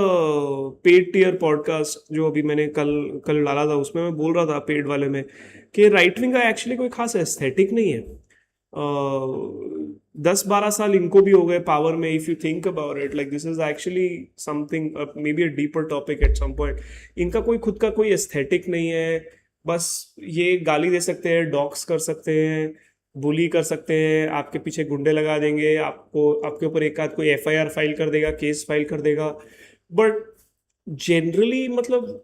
paid tier podcast जो अभी मैंने कल डाला था, उसमें मैं बोल रहा था पेड वाले में कि राइट विंग का एक्चुअली कोई खास एस्थेटिक नहीं है. 10-12 साल इनको भी हो गए पावर में. If you think about it, like this is actually something, maybe a deeper topic at some point. इनका कोई खुद का कोई एस्थेटिक नहीं है. बस ये गाली दे सकते हैं, डॉक्स कर सकते हैं, बुली कर सकते हैं, आपके पीछे गुंडे लगा देंगे, आपके ऊपर एक आध कोई एफआईआर फाइल कर देगा, केस फाइल कर देगा. बट जनरली मतलब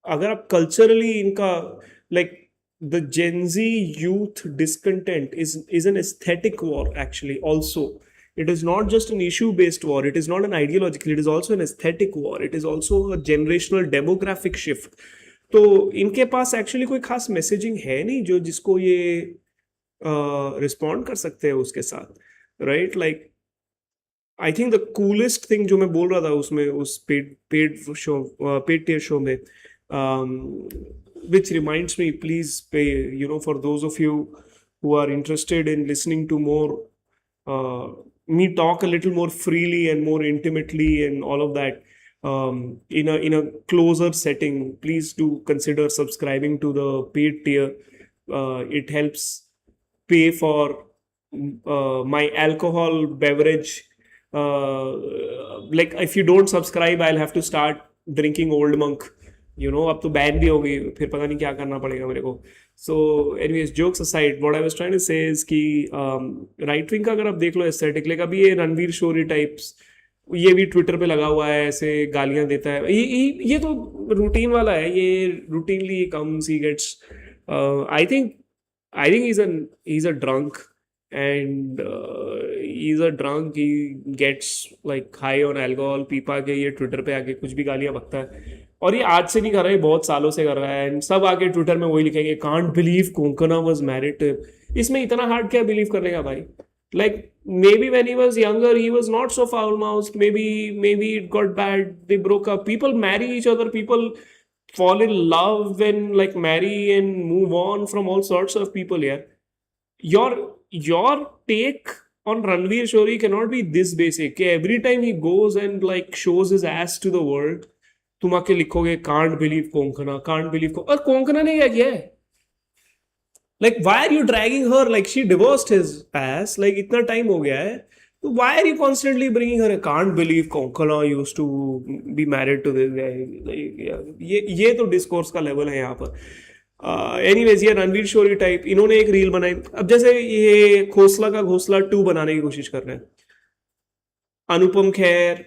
अगर आप कल्चरली इनका, like the Gen Z youth discontent is an aesthetic war actually also. It is not just an issue based war, it is not an ideological, it is also an aesthetic war, it is also a generational demographic shift. तो इनके पास actually कोई खास messaging है नहीं जो जिसको ये respond कर सकते हैं उसके साथ, right? Like I think the coolest thing जो मैं बोल रहा था उसमें, उस पेड टियर शो में, which reminds me, please pay, for those of you who are interested in listening to more me talk a little more freely and more intimately and all of that, in a closer setting, please do consider subscribing to the paid tier. It helps pay for my alcohol beverage. Like if you don't subscribe, I'll have to start drinking Old Monk. अब तो ban भी हो गई, फिर पता नहीं क्या करना पड़ेगा मेरे को. So anyways, jokes aside, what I was trying to say is कि राइट विंग का अगर आप देख लो एस्थेटिक, लाइक अभी ये रणवीर शोरी टाइप्स, ये भी ट्विटर पे लगा हुआ है, ऐसे गालियां देता है. ये तो रूटीन वाला है, ये routinely comes, he gets, I think he's a drunk, and he's a drunk, he gets like high on alcohol, P पा के ये ट्विटर पे आके कुछ भी गालियां बकता है. और ये आज से नहीं कर रहा है, बहुत सालों से कर रहा है. एंड सब आके ट्विटर में वही लिखेंगे, can't believe Konkona was married to him. इसमें इतना हार्ड क्या बिलीव करने का भाई? Like may be when he was younger he was not so foul mouthed, may be it got bad, they broke up, people marry each other, people fall in love and like marry and move on from all sorts of people here. Your take on Ranveer Shori cannot be this basic. Every time he goes and like shows his ass to the world, तुम आके लिखोगे can't believe Konkona, can't believe और कोंकणा ने क्या किया है? Like why are you dragging her? Like she divorced his ass. Like इतना time हो गया है. So why are you constantly bringing her? I can't believe Konkona used to be married to this guy. ये तो discourse का level है यहाँ पर. एनीवेज, ये रणवीर शोरी टाइप, इन्होंने एक रील बनाई. अब जैसे ये खोसला का घोसला 2 बनाने की कोशिश कर रहे हैं. Anupam Kher,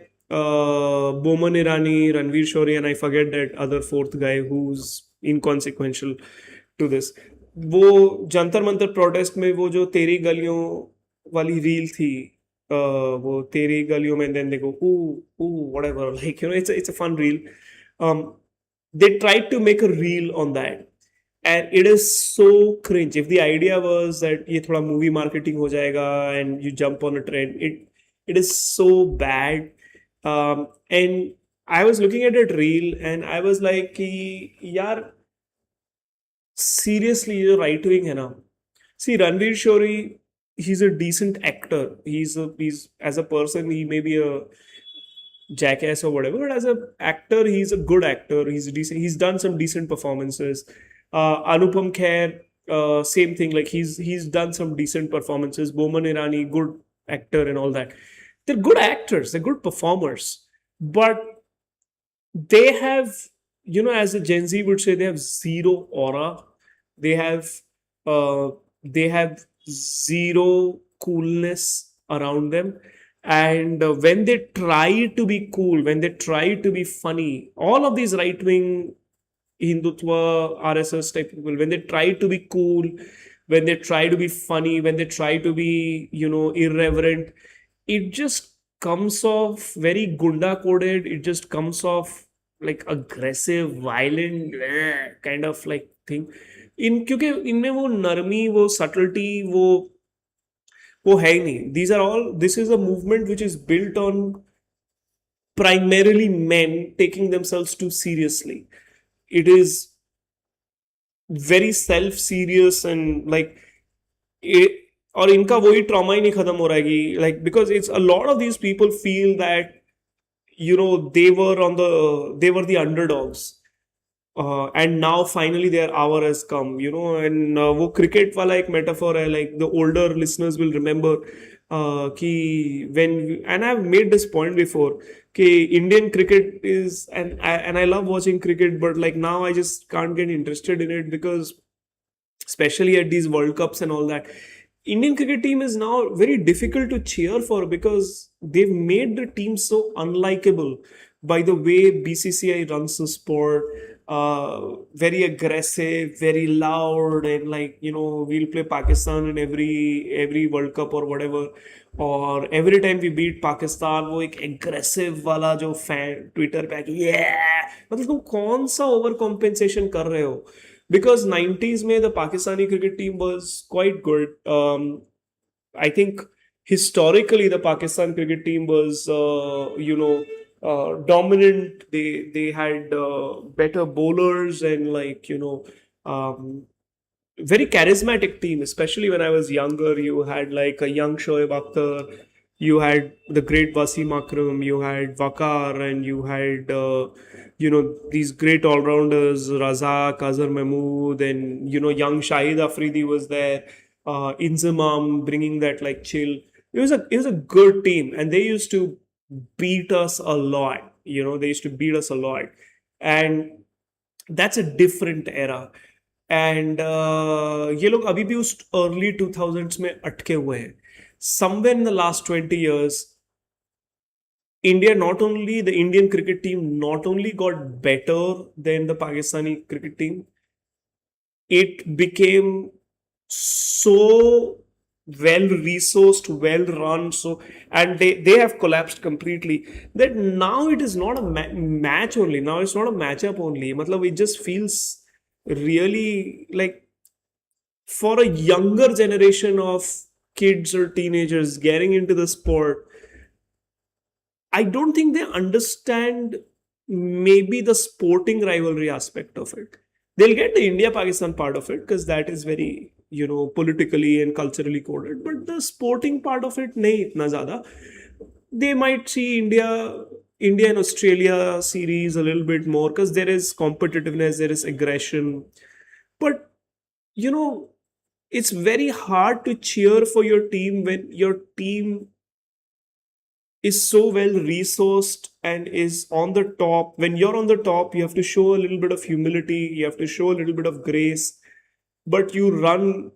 Boman Irani, Ranvir Shorey, and I forget that other fourth guy who's inconsequential to this. वो जंतर मंतर प्रोटेस्ट में वो जो तेरी गलियों वाली रील थी, वो तेरी गलियों में, and then they go ooh whatever, like it's a fun reel. um they tried to make a reel on that, and it is so cringe. If the idea was that ये थोड़ा movie marketing हो जाएगा and you jump on a trend, it is so bad. And I was looking at that reel and I was like कि यार seriously ये right wing है ना. See, Ranveer Shori, he's a decent actor. He's as a person, he may be a jackass or whatever, but as an actor, he's a good actor. He's decent. He's done some decent performances. Anupam Kher, same thing. Like he's done some decent performances. Boman Irani, good actor and all that. They're good actors. They're good performers, but they have, as a Gen Z would say, they have zero aura. They have, uh, they have zero coolness around them. And when they try to be cool, when they try to be funny, all of these right wing Hindutva, RSS type people, when they try to be cool, when they try to be funny, when they try to be, irreverent, it just comes off very gunda coded. It just comes off like aggressive, violent, kind of like thing. क्योंकि इनमें वो नरमी, वो subtlety, वो है ही नहीं. This is a movement which is built on primarily men taking themselves too seriously. It is very self serious and like it, और इनका वही ट्रॉमा ही नहीं खत्म हो रहा है कि like because it's a lot of these people feel that they were the underdogs. And now finally their hour has come, and वो cricket वाला एक metaphor है, like the older listeners will remember कि and I've made this point before कि Indian cricket is, and I love watching cricket, but like now I just can't get interested in it because especially at these World Cups and all that, Indian cricket team is now very difficult to cheer for because they've made the team so unlikable by the way BCCI runs the sport. Very aggressive, very loud, and like we'll play Pakistan in every World Cup or whatever, or every time we beat Pakistan वो एक aggressive वाला जो fan Twitter पे yeah, मतलब तुम कौन सा over compensation कर रहे हो? Because 90s में the Pakistani cricket team was quite good. I think historically the Pakistan cricket team was dominant. They had better bowlers and like very charismatic team. Especially when I was younger, you had like a young Shoaib Akhtar, you had the great Wasim Akram, you had Waqar, and you had these great all-rounders, Razak, Azhar Mahmood, and young Shahid Afridi was there. Inzamam bringing that like chill. It was a good team, and they used to beat us a lot. They used to beat us a lot, and that's a different era. And ये लोग अभी भी उस early 2000s में अटके हुए हैं. Somewhere in the last 20 years, the Indian cricket team not only got better than the Pakistani cricket team, it became so well resourced, well run, and they have collapsed completely that now it is not a match only. Now it's not a matchup only. Matlab, it just feels really like for a younger generation of kids or teenagers getting into the sport, I don't think they understand maybe the sporting rivalry aspect of it. They'll get the India-Pakistan part of it because that is very, politically and culturally coded. But the sporting part of it, nahi itna zyada. They might see India and Australia series a little bit more because there is competitiveness, there is aggression. But, it's very hard to cheer for your team when your team is so well resourced and is on the top. When you're on the top, you have to show a little bit of humility, you have to show a little bit of grace, but you run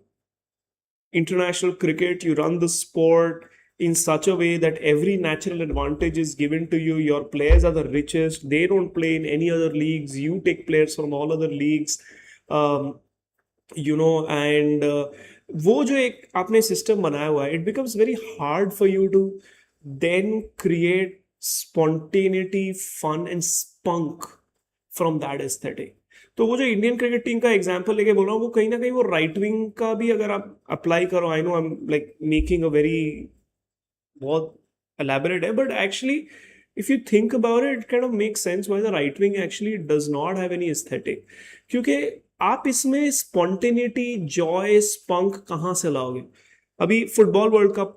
international cricket, you run the sport in such a way that every natural advantage is given to you. Your players are the richest, they don't play in any other leagues, you take players from all other leagues, and वो जो एक आपने system बनाया हुआ है, it becomes very hard for you to then create spontaneity, fun and spunk from that aesthetic. तो वो जो इंडियन क्रिकेट टीम का एग्जांपल लेके बोल रहा हूँ, वो कहीं ना कहीं वो राइट विंग का भी अगर आप अप्लाई करो, I know I am like making a very बहुत elaborate है, but actually if you think about it, it kind of makes sense why the right wing actually does not have any aesthetic. क्योंकि आप इसमें spontaneity, joy, spunk कहाँ से लाओगे? अभी football world cup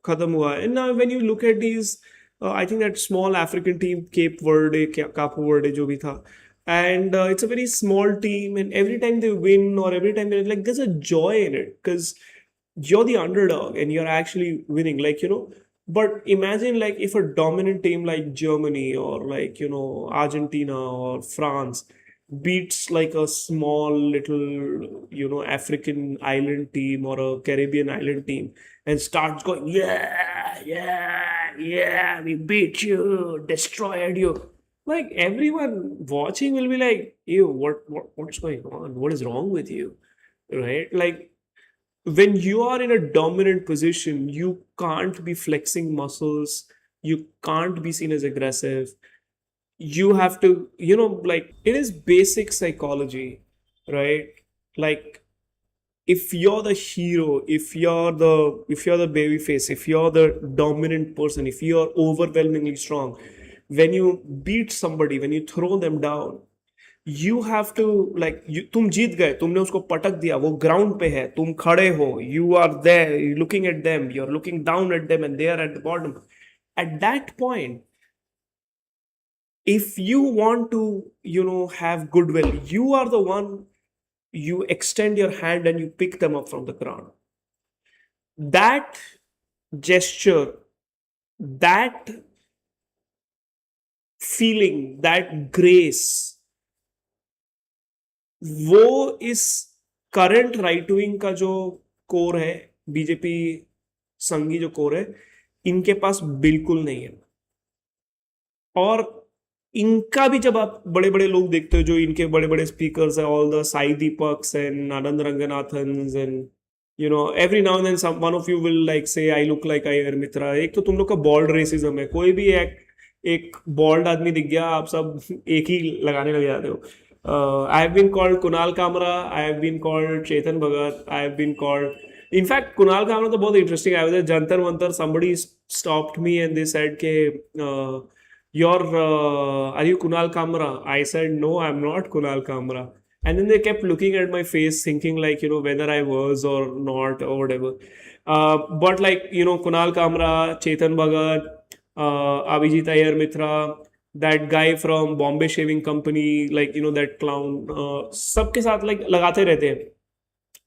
खत्म हुआ है, and now when you look at these I think that small African team, Cape Verde जो भी था, and it's a very small team, and every time they win or every time they're like, there's a joy in it because you're the underdog and you're actually winning, like, but imagine like if a dominant team like Germany or like, Argentina or France beats like a small little, African island team or a Caribbean island team and starts going, yeah, yeah, yeah, we beat you, destroyed you. Like everyone watching will be like, ew, what's going on, what is wrong with you, right? Like when you are in a dominant position, you can't be flexing muscles, you can't be seen as aggressive. You have to, like it is basic psychology, right? Like if you're the hero, if you're the baby face, if you're the dominant person, if you're overwhelmingly strong, when you beat somebody, when you throw them down, you have to like, तुम जीत गए, तुमने उसको पटक दिया, वो ground पे है, तुम खड़े हो, you are there looking at them, you are looking down at them and they are at the bottom. At that point, if you want to have goodwill, you are the one, you extend your hand and you pick them up from the ground. That gesture, that feeling, that grace, वो इस current right wing का जो core है, BJP संघी जो core है, इनके पास बिल्कुल नहीं है. और इनका भी जब आप बड़े बड़े लोग देखते हो, जो इनके बड़े बड़े स्पीकर्स है, all the Sai Deepaks and Anand Ranganathan and every now and then some one of you will like say I look like Iyer Mitra. एक तो तुम लोग का बॉल्ड रेसिज्म है, कोई भी एक बॉल्ड आदमी दिख गया, आप सब एक ही लगाने लग जाते हो. I have been called Kunal Kamra, I have been called Chetan Bhagat, I have been called, in fact Kunal Kamra तो बहुत interesting. I was at Jantar Mantar, somebody stopped me and they said के are you Kunal Kamra? I said no, I'm not Kunal Kamra. And then they kept looking at my face thinking like, whether I was or not or whatever. But like, Kunal Kamra, Chetan Bhagat, Abhijit Iyer Mitra, that guy from Bombay Shaving Company, like that clown, सबके साथ like लगाते रहते हैं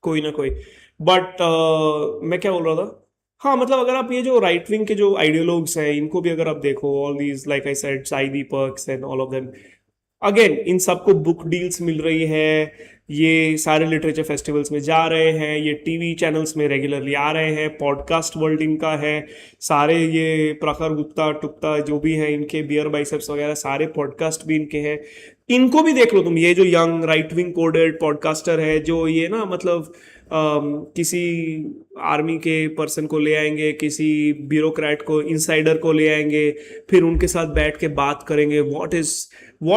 कोई ना कोई. But मैं क्या बोल रहा था, हाँ मतलब अगर आप ये जो राइट विंग के जो आइडियोलॉग्स हैं, इनको भी अगर आप देखो, all these like I said, Sai Deepaks and all of them, again इन सबको बुक डील्स मिल रही है, ये सारे लिटरेचर फेस्टिवल्स में जा रहे हैं, ये टीवी चैनल्स में रेगुलरली आ रहे हैं, पॉडकास्ट वर्ल्ड इनका है, सारे ये प्रखर गुप्ता टुप्ता जो भी हैं, इनके बियर बाइसेप्स वगैरह सारे पॉडकास्ट भी इनके हैं. इनको भी देख लो तुम, ये जो young right wing coded podcaster है, जो ये ना मतलब किसी आर्मी के पर्सन को ले आएंगे, किसी ब्यूरोक्रेट को, इनसाइडर को ले आएंगे, फिर उनके साथ बैठ के बात करेंगे, what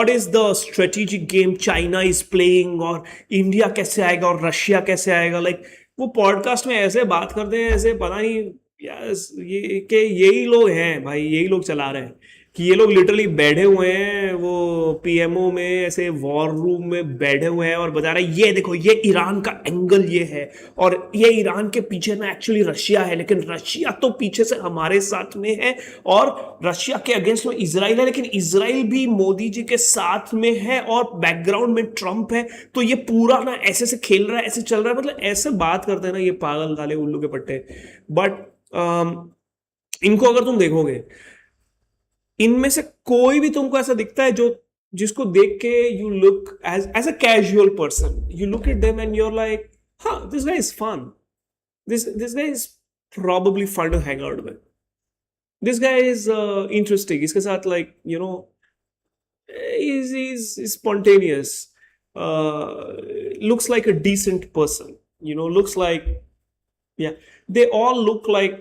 is the strategic game China is playing, और इंडिया कैसे आएगा और रशिया कैसे आएगा. लाइक वो पॉडकास्ट में ऐसे बात करते हैं, ऐसे पता नहीं यार ये कि यही लोग हैं भाई, यही लोग चला रहे हैं, कि ये लोग लिटरली बैठे हुए हैं वो पीएमओ में, ऐसे वॉर रूम में बैठे हुए हैं और बता रहे हैं ये देखो ये ईरान का एंगल ये है, और ये ईरान के पीछे ना एक्चुअली रशिया है, लेकिन रशिया तो पीछे से हमारे साथ में है, और रशिया के अगेंस्ट में इजराइल है, लेकिन इजराइल भी मोदी जी के साथ में है, और बैकग्राउंड में ट्रंप है, तो ये पूरा ना ऐसे से खेल रहा है, ऐसे चल रहा है. मतलब ऐसे बात करते हैं ना ये पागल काले उल्लू के पट्टे. बट इनको अगर तुम देखोगे, इनमें से कोई भी तुमको ऐसा दिखता है जो जिसको देख के you look as a casual person, you look at them and you are like, हाँ this guy is fun, this guy is probably fun to hang out with, this guy is interesting, इसके साथ like he's spontaneous, looks like a decent person, looks like, yeah, they all look like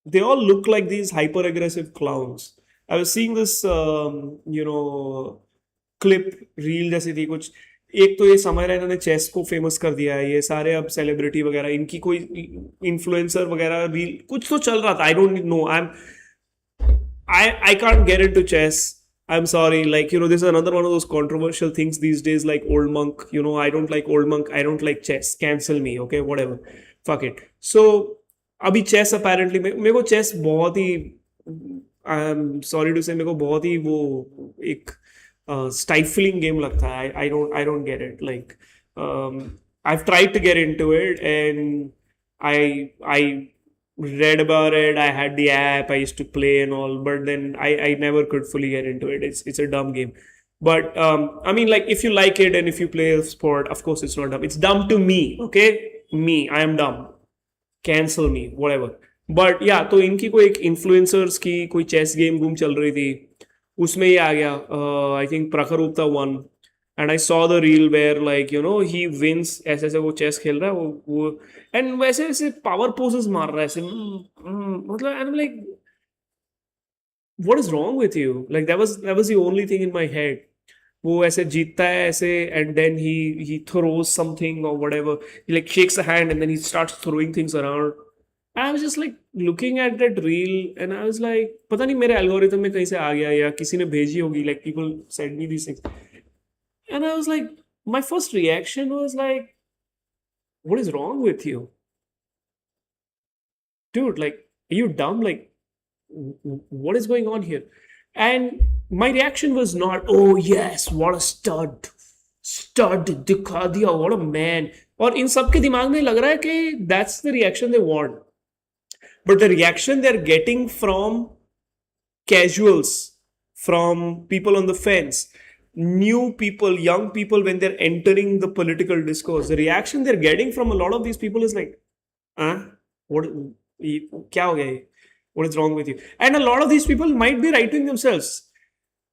they all look like these hyper aggressive clowns. I was seeing this clip reel जैसी थी कुछ। एक तो ये समय रैना ने चेस को फेमस कर दिया है, ये सारे अब सेलिब्रिटी वगैरह इनकी कोई इन्फ्लुएंसर वगैरह रील कुछ तो चल रहा था। आई don't no, I can't get into chess. I'm sorry. Like, this is another one of those controversial things these days, like Old Monk. I don't like Old Monk. I don't like chess. Cancel me. Okay, whatever. Fuck it. So, अभी chess apparently मेरे को chess बहुत ही I'm sorry to say मेरे को बहुत ही वो एक stifling game लगता है. I don't get it. Like, I've tried to get into it and I read about it. I had the app. I used to play and all, but then I never could fully get into it. It's a dumb game. But I mean, like, if you like it and if you play a sport, of course it's not dumb. It's dumb to me. Okay, me. I am dumb. Cancel me. Whatever. But yeah, तो इनकी कोई एक influencers की कोई chess game गूम चल रही थी, उसमें ये आ गया। I think Prakhar Gupta won, and I saw the reel where like he wins, ऐसे ऐसे वो चेस खेल रहा है वो एंड वैसे ऐसे पावर पोसेस मार रहा है ऐसे, मतलब I am like what is wrong with you, like that was the only thing in my head. वो ऐसे जीतता है ऐसे and then he throws something और whatever, he like shakes a hand and then he starts throwing things around. I was just like looking at that reel and I was like, पता नहीं मेरे algorithm में कहीं से आ गया या किसी ने भेजी होगी, like people send me this things and I was like, my first reaction was like, what is wrong with you, dude? Like, are you dumb? Like, what is going on here? And my reaction was not, oh yes, what a stud दिखा दिया, what a man. और इन सब के दिमाग में लग रहा है कि that's the reaction they want, but the reaction they're getting from casuals, from people on the fence, new people, young people, when they're entering the political discourse, the reaction they're getting from a lot of these people is like, what, kya ho gaya, what is wrong with you? And a lot of these people might be right-wing themselves.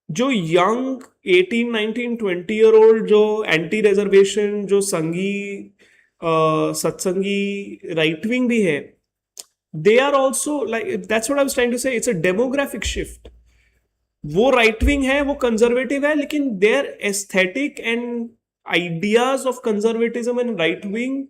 जो young 18, 19, 20 year old जो anti reservation, जो संगी सत्संगी right wing भी है, they are also like, that's what I was trying to say, it's a demographic shift. वो right wing है, वो conservative है, लेकिन their aesthetic and ideas of conservatism and right wing,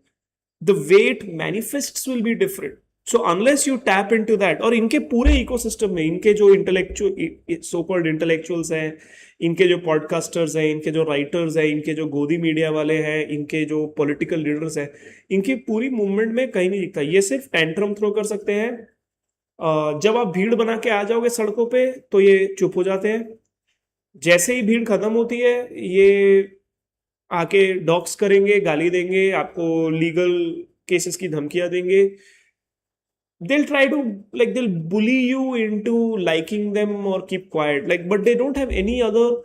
the way it manifests will be different. So unless you tap into that, और इनके पूरे ecosystem में इनके जो इंटेलेक्चुअल सो कॉल्ड इंटेलेक्चुअल्स हैं, इनके जो पॉडकास्टर्स हैं, इनके जो राइटर्स हैं, इनके जो गोदी मीडिया वाले हैं, इनके जो पॉलिटिकल लीडर्स हैं, इनकी पूरी मूवमेंट में कहीं नहीं दिखता. ये सिर्फ टेंट्रम थ्रो कर सकते हैं. जब आप भीड़ बना के आ जाओगे सड़कों पे तो ये चुप हो जाते हैं. जैसे ही भीड़ खत्म होती है ये आके डॉक्स करेंगे, गाली देंगे, आपको लीगल केसेस की धमकियां देंगे. they'll try to, like, they'll bully you into liking them or keep quiet, like, but they don't have any other,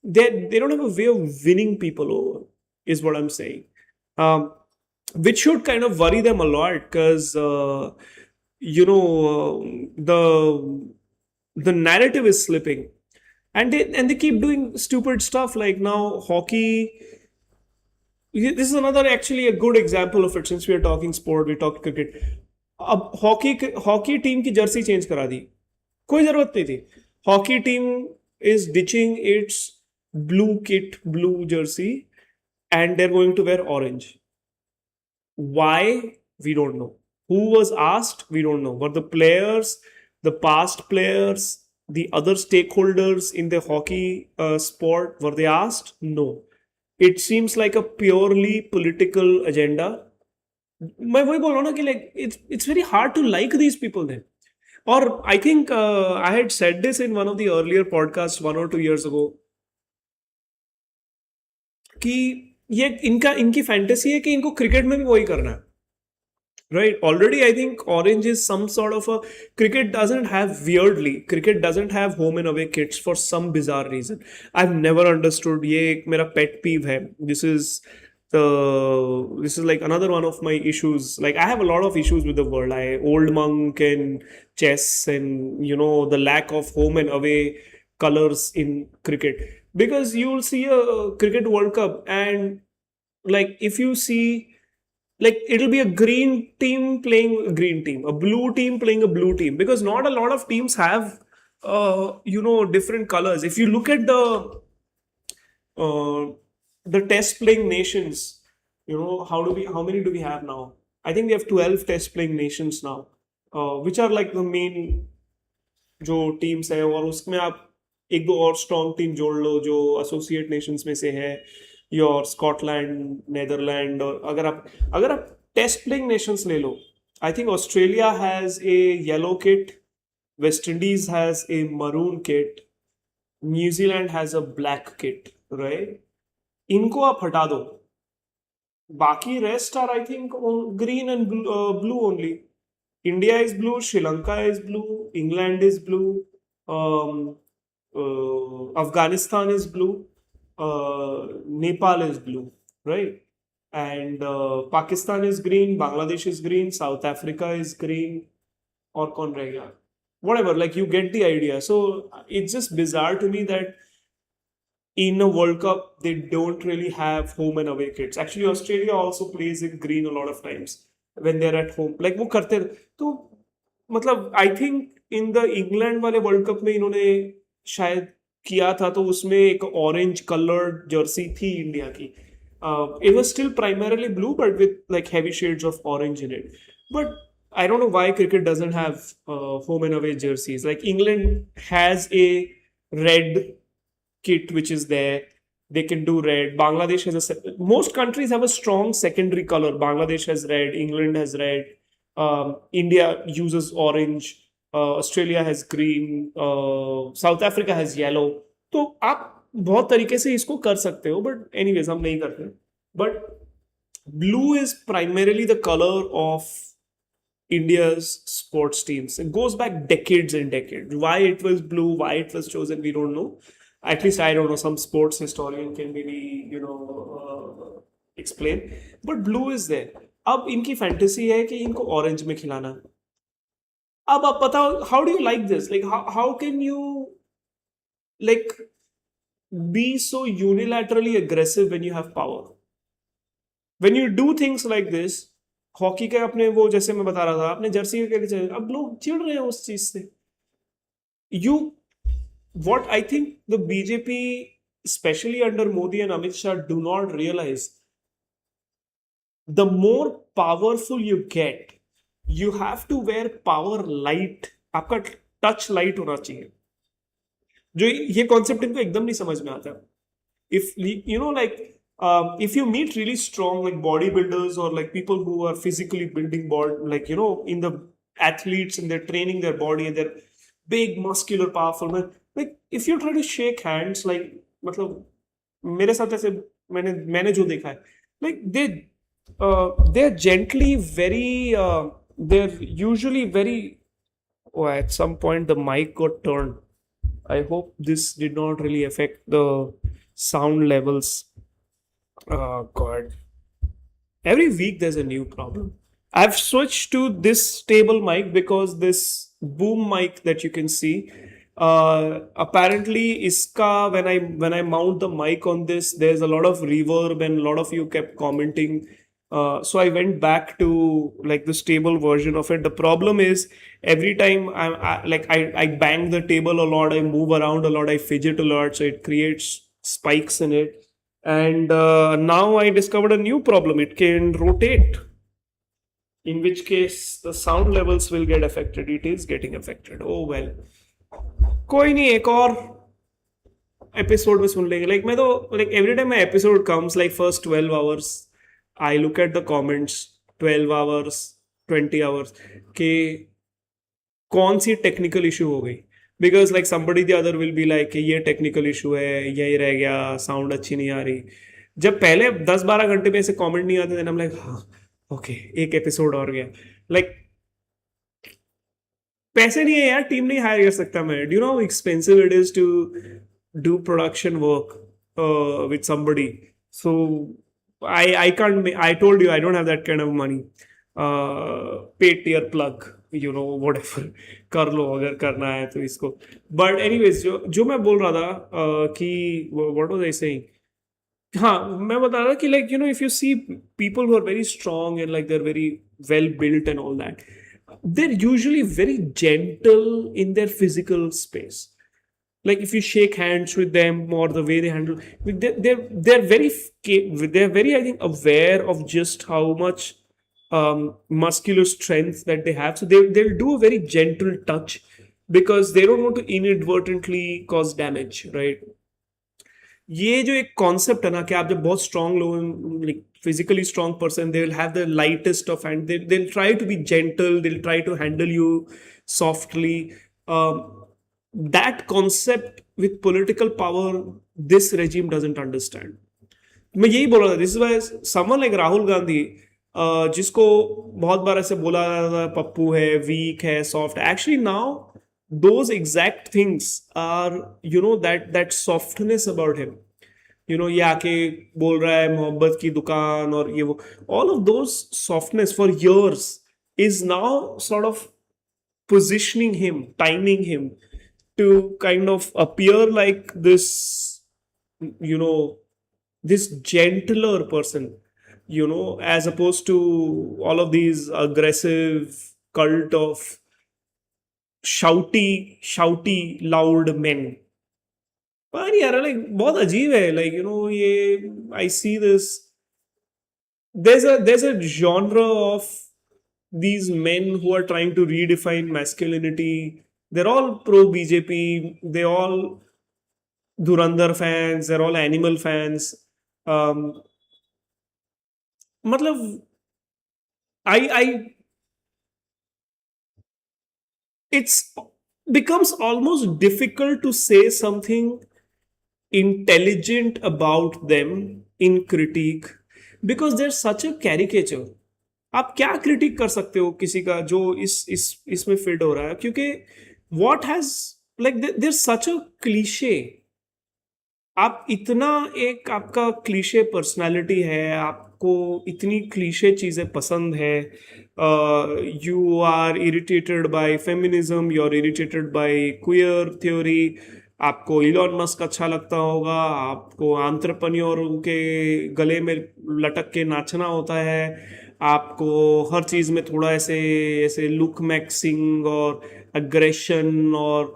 they don't have a way of winning people over, is what I'm saying. Which should kind of worry them a lot, because the narrative is slipping, and they keep doing stupid stuff. Like now hockey, this is another actually a good example of it. Since we are talking sport, we talked cricket. अब hockey team की jersey change करा दी, कोई जरूरत नहीं थी. Hockey team is ditching its blue kit, blue jersey, and they are going to wear orange. Why? We don't know. Who was asked? We don't know. But the players, the past players, the other stakeholders in the hockey sport, were they asked? No. It seems like a purely political agenda. मैं वही बोल रहा हूँ ना कि like it's very hard to like these people then. और I think I had said this in one of the earlier podcasts 1 or 2 years ago कि ये इनकी फैंटेसी है कि इनको क्रिकेट में भी वही करना है. Right. Already, I think orange is some sort of a, cricket doesn't have home and away kits for some bizarre reason. I've never understood. ये एक मेरा pet peeve है. This is like another one of my issues. Like, I have a lot of issues with the world. Old monk and chess and the lack of home and away colors in cricket. Because you'll see a cricket World Cup and like if you see, like it'll be a green team playing a green team, a blue team playing a blue team, because not a lot of teams have different colors. If you look at uh, the test playing nations, how many do we have now? I think we have 12 test playing nations now, which are like the main जो teams है, और उसमें आप एक दो और strong team जोड़ लो जो एसोसिएट नेशंस में से है, योर स्कॉटलैंड, नेदरलैंड, और अगर आप टेस्ट प्लेइंग नेशंस ले लो, I think Australia has a yellow kit, West Indies has a maroon kit, New Zealand has a black kit, right? इनको आप हटा दो, बाकी rest are I think green and blue only. India is blue, Sri Lanka is blue, England is blue, Afghanistan is blue, Nepal is blue, right? And Pakistan is green, Bangladesh is green, South Africa is green, or कौन रह गया? Whatever, like you get the idea. So it's just bizarre to me that in a World Cup they don't really have home and away kits. Actually, Australia also plays in green a lot of times when they're at home. Like वो करते, तो मतलब I think in the England वाले world cup में इन्होंने शायद किया था, तो उसमें एक ऑरेंज कलर्ड जर्सी थी इंडिया की. It was still primarily blue but with like heavy shades of orange in it. But I don't know why cricket doesn't have home and away jerseys. Like England has a red kit which is there. They can do red. Bangladesh has most countries have a strong secondary color. Bangladesh has red. England has red. India uses orange. Australia has green. South Africa has yellow. तो आप बहुत तरीके से इसको कर सकते हो, but anyways हम नहीं करते. But blue is primarily the color of India's sports teams. It goes back decades and decades. Why it was blue, why it was chosen, we don't know. At least I don't know. Some sports historian can maybe explain. But blue is there. अब इनकी fantasy है कि इनको orange में खिलाना. अब आप बताओ, how do you like this? Like how can you like be so unilaterally aggressive when you have power? When you do things like this, hockey के अपने वो जैसे मैं बता रहा था, अपने जर्सी के लिए अब लोग चिढ़ रहे हैं उस चीज से. You what I think the BJP, especially under Modi and Amit Shah, do not realize, the more powerful you get, you have to wear power light. आपका टच लाइट होना चाहिए. जो ये कॉन्सेप्ट इनको एकदम नहीं समझ में आता. If like if you meet really strong like bodybuilders or like people who are physically building body, like in the athletes and they're training their body and they're big, muscular, powerful man, like if you try to shake hands, like मतलब मेरे साथ ऐसे मैंने जो देखा है, like they're gently very they're usually very. Oh, at some point the mic got turned. I hope this did not really affect the sound levels. God, every week there's a new problem. I've switched to this stable mic because this boom mic that you can see, apparently iska, when I mount the mic on this, there's a lot of reverb and a lot of you kept commenting, so I went back to like the stable version of it. The problem is every time I bang the table a lot, I move around a lot, I fidget a lot, so it creates spikes in it. And now I discovered a new problem. It can rotate, in which case the sound levels will get affected. It is getting affected. Oh well. कोई नहीं, एक और episode में सुन लेंगे. Like मैं तो like every time my episode comes like first 12 hours I look at the comments, 12 hours, 20 hours, कि कौन सी टेक्निकल इशू हो गई. Because like somebody the other will be like ये टेक्निकल इशू है, यही रह गया, साउंड अच्छी नहीं आ रही. जब पहले 10-12 घंटे में ऐसे कमेंट नहीं आते थे, हम लाइक हाँ ओके एक एपिसोड और गया. लाइक पैसे नहीं है यार, टीम नहीं हायर कर सकता मैं. Do you know how expensive it is to do production work with somebody. So I can't. I told you I don't have that kind of money. Pay tier plug, whatever. कर लो अगर करना है तो इसको. But anyways, जो मैं बोल रहा था कि what was I saying? हाँ, मैं बता रहा कि like if you see people who are very strong and like they're very well built and all that, they're usually very gentle in their physical space. Like if you shake hands with them or the way they handle, they're very they're very, I think, aware of just how much muscular strength that they have. So they'll do a very gentle touch because they don't want to inadvertently cause damage, right? ये जो एक concept है ना कि आप जब बहुत strong लोग, like physically strong person, they will have the lightest of hand, they will try to be gentle, they will try to handle you softly. That concept with political power this regime doesn't understand. मैं यही बोल रहा था, this is why someone like Rahul Gandhi, जिसको बहुत बार ऐसे बोला जाता था पप्पू है, वीक है, soft. Actually now those exact things are, that softness about him. ये आके बोल रहा है मोहब्बत की दुकान और ये वो, all of those softness for years is now sort of positioning him, timing him to kind of appear like this, you know this gentler person, as opposed to all of these aggressive cult of shouty loud men. पर यार like बहुत अजीब है, like ये I see this, there's a genre of these men who are trying to redefine masculinity. They're all pro BJP, they all Dhurandhar fans, they're all animal fans. um मतलब I it's becomes almost difficult to say something intelligent about them in critique because they're such a caricature. आप क्या critic कर सकते हो किसी का जो इसमें फिट हो रहा है, क्योंकि what has, like there's such a cliche. आप इतना, एक आपका क्लीशे पर्सनालिटी है, आपको इतनी क्लीशे चीज़ें पसंद है, you are irritated by feminism, you are irritated by queer theory, आपको इलॉन मस्क अच्छा लगता होगा, आपको एंटरप्रेन्योर के गले में लटक के नाचना होता है, आपको हर चीज़ में थोड़ा ऐसे ऐसे लुक मैक्सिंग और अग्रेशन और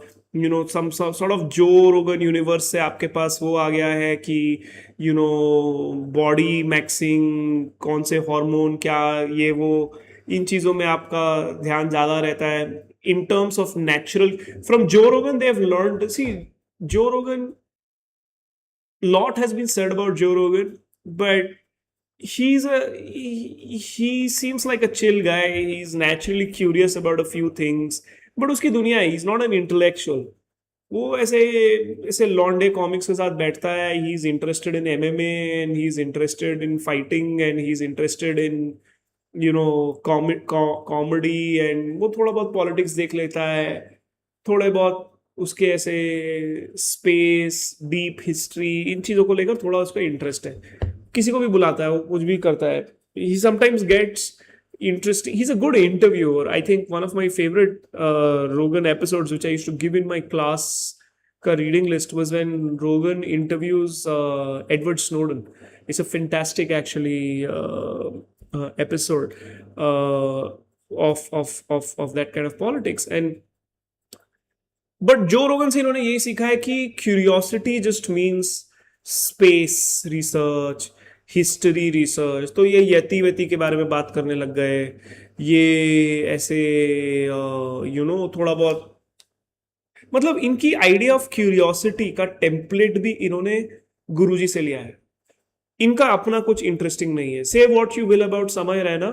some sort of जो रोगन यूनिवर्स से आपके पास वो आ गया है कि बॉडी मैक्सिंग, कौन से हार्मोन क्या ये वो, इन चीज़ों में आपका ध्यान ज़्यादा रहता है. In terms of natural, from जो रोगन दे हैव लर्नड, सी जो रोगन, lot has been said about Joe Rogan, but he seems like a chill guy. He's naturally curious about a few things, but उसकी दुनिया है, he's not an intellectual. वो ऐसे ऐसे लॉन्डे कॉमिक्स के साथ बैठता है. He is interested in MMA and he is interested in fighting and he is interested in comedy and वो थोड़ा बहुत पॉलिटिक्स देख लेता है, थोड़े बहुत उसके ऐसे स्पेस, डीप हिस्ट्री, इन चीज़ों को लेकर थोड़ा उसका इंटरेस्ट है. किसी को भी बुलाता है, वो कुछ भी करता है. He sometimes gets interesting. He's a good interviewer. I think one of my favorite Rogan episodes, which I used to give in my class ka reading list, was when Rogan interviews Edward Snowden. It's a fantastic, actually, episode of that kind of politics. And but Joe Rogan से इन्होंने ये सीखा है कि curiosity just means space research, history research. तो ये यति वेति के बारे में बात करने लग गए, ये ऐसे थोड़ा बहुत, मतलब इनकी आइडिया ऑफ क्यूरियोसिटी का टेम्पलेट भी इन्होंने गुरुजी से लिया है. इनका अपना कुछ इंटरेस्टिंग नहीं है. से व्हाट यू विल अबाउट समय Raina,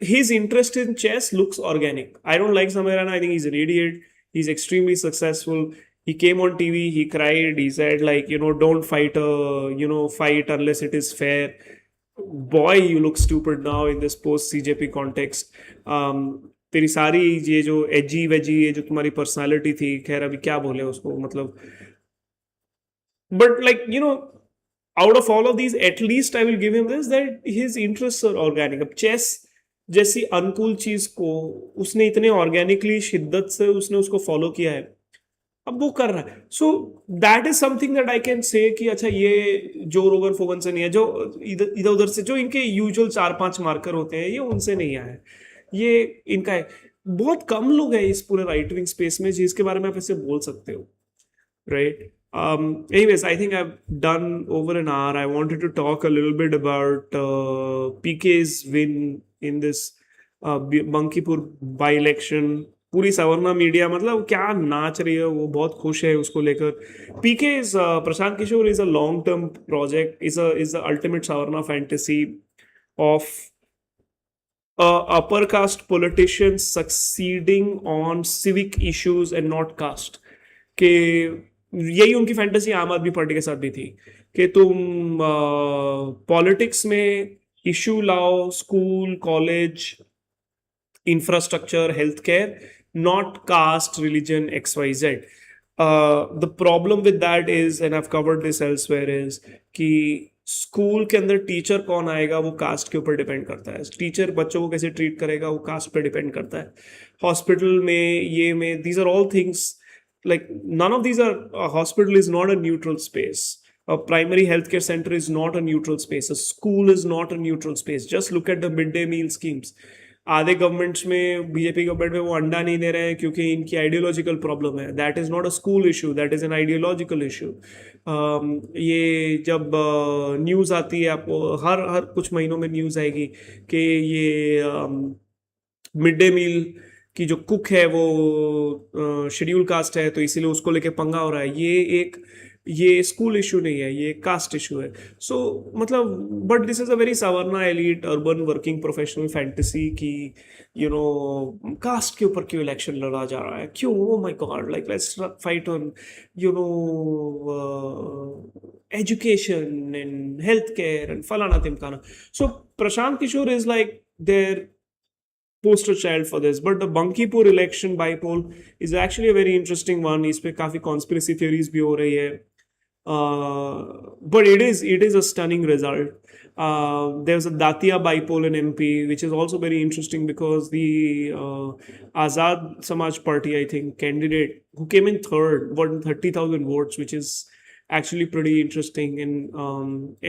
his interest in chess looks organic. I don't like Samay Rana. I think he's an idiot. He's extremely successful. He came on TV, he cried, he said like, don't fight fight unless it is fair. Boy, you look stupid now in this post CJP context. तेरी सारी ये जो एजी veggie, ये जो तुम्हारी personality थी, खैर अभी क्या बोले उसको, मतलब, but like out of all of these, at least I will give him this, that his interests are organic. अब चेस जैसी अनुकूल चीज को उसने इतने ऑर्गेनिकली शिद्दत से उसने उसको फॉलो किया है. अब वो कर रहा है. So that is something that I can say कि अच्छा ये जो रोगर फोगन से नहीं है, जो इधर इधर उधर से जो इनके यूजुअल 4-5 मार्कर होते हैं, ये उनसे नहीं आया है, ये इनका है. बहुत कम लोग हैं इस पूरे राइट विंग स्पेस में जिसके बारे में आप ऐसे बोल सकते हो, right? Anyways, I think I've done over an hour. I wanted to talk a little bit about PK's win in this Bankipur by-election. पूरी सवर्णा मीडिया मतलब क्या नाच रही है, वो बहुत खुश है उसको लेकर. PK is Prashant Kishor is a long term project, is the ultimate savarna fantasy of upper caste politicians succeeding on civic issues and not caste. कि यही उनकी फैंटेसी आम आदमी पार्टी के साथ भी थी कि तुम पॉलिटिक्स में इशू लाओ, school, college, infrastructure, healthcare, not caste, religion, XYZ. The problem with that is, and I've covered this elsewhere, is कि स्कूल के अंदर टीचर कौन आएगा वो कास्ट के ऊपर डिपेंड करता है. टीचर बच्चों को कैसे ट्रीट करेगा वो कास्ट पे डिपेंड करता है. हॉस्पिटल में ये में these are all things like none of these are. A hospital is not a neutral space. A primary healthcare center is not a neutral space. A school is not a neutral space. Just look at the midday meal schemes. आधे governments में, BJP government में वो अंडा नहीं दे रहे हैं क्योंकि इनकी आइडियोलॉजिकल प्रॉब्लम है. That is not a school issue, that is an ideological issue. ये जब न्यूज़ आती है, आपको हर हर कुछ महीनों में न्यूज़ आएगी कि ये मिड डे मील की जो कुक है वो शेड्यूल कास्ट है, तो इसीलिए उसको लेके पंगा हो रहा है. ये स्कूल इशू नहीं है, ये कास्ट इशू है. सो मतलब but this is a very savarna elite urban working professional fantasy की कास्ट के ऊपर क्यों इलेक्शन लड़ा जा रहा है, क्यों? Oh my God, like let's fight on education and health care and फलाना तिमकाना. So Prashant Kishor is like their poster child for this. But the Bankipur election by-poll is actually a very interesting one. इस पे काफी conspiracy theories भी हो रही है. But it is a stunning result. There's a Datia by-poll in MP, which is also very interesting because the Azad Samaj Party, I think, candidate who came in third won 30,000 votes, which is actually pretty interesting. And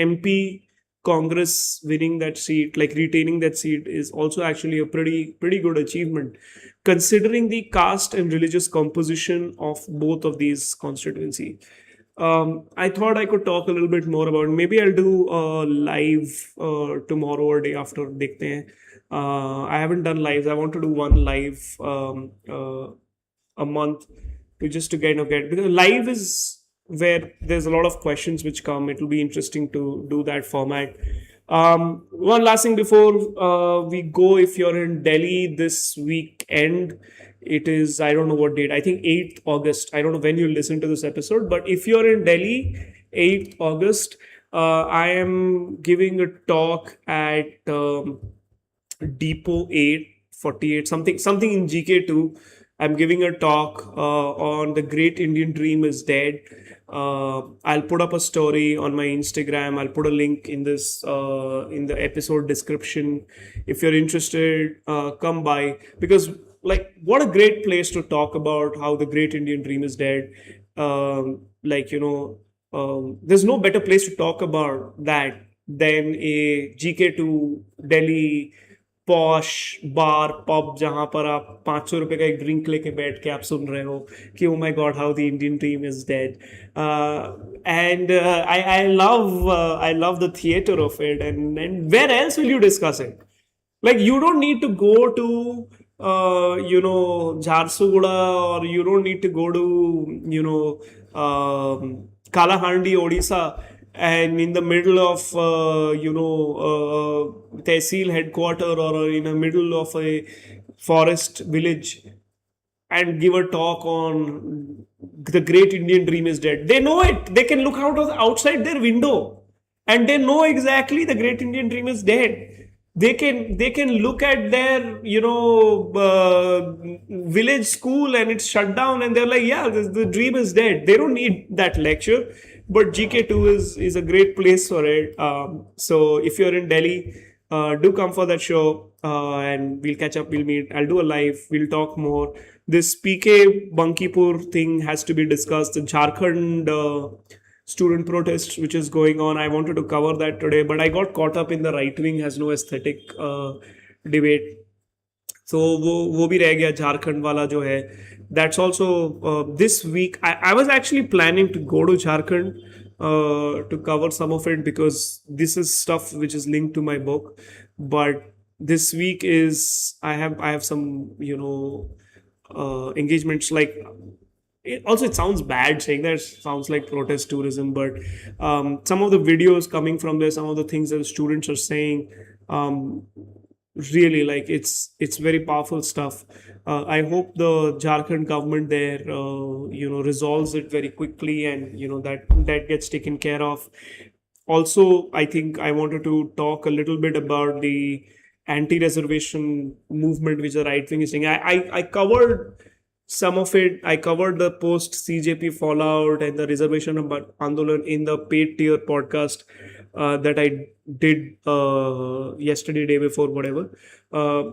MP Congress winning that seat, like retaining that seat, is also actually a pretty good achievement, considering the caste and religious composition of both of these constituencies. I thought I could talk a little bit more about it. Maybe I'll do a live tomorrow or day after. Dekhte hain. I haven't done lives. I want to do one live a month to kind of get, because live is where there's a lot of questions which come. It will be interesting to do that format. One last thing before we go, if you're in Delhi this weekend, it is, I don't know what date, I think 8th August. I don't know when you listen to this episode, but if you're in Delhi, 8th August, I am giving a talk at Depot 848, something in GK2. I'm giving a talk on the Great Indian Dream is Dead. I'll put up a story on my Instagram. I'll put a link in this in the episode description. If you're interested, come by, because like what a great place to talk about how the Great Indian Dream is dead. Like there's no better place to talk about that than a GK2 Delhi posh bar pub, जहां पर आप 500 रुपए का एक drink लेके बैठ के आप सुन रहे हो कि ओ my God how the Indian dream is dead. And I love the theater of it. And where else will you discuss it? Like you don't need to go to Jharsuguda, or you don't need to go to Kalahandi, Odisha, and in the middle of tehsil headquarter, or in the middle of a forest village, and give a talk on the Great Indian Dream is dead. They know it. They can look outside their window and they know exactly the Great Indian Dream is dead. They can look at their village school and it's shut down, and they're like, yeah, the dream is dead. They don't need that lecture. But GK2 is a great place for it. So if you're in Delhi, do come for that show, and we'll catch up. We'll meet. I'll do a live. We'll talk more. This PK Bankipur thing has to be discussed. The Jharkhand student protest which is going on. I wanted to cover that today, but I got caught up in the right wing has no aesthetic debate. So वो भी रह गया झारखंड वाला जो है. That's also this week. I was actually planning to go to Jharkhand to cover some of it because this is stuff which is linked to my book. But this week is I have some engagements like. It sounds bad saying that. It sounds like protest tourism, but some of the videos coming from there, some of the things that the students are saying, really like it's very powerful stuff. I hope the Jharkhand government there resolves it very quickly, and that gets taken care of. Also, I think I wanted to talk a little bit about the anti-reservation movement which the right wing is saying. I covered some of it. I covered the post CJP fallout and the reservation about Andolan in the paid tier podcast that I did yesterday, day before, whatever.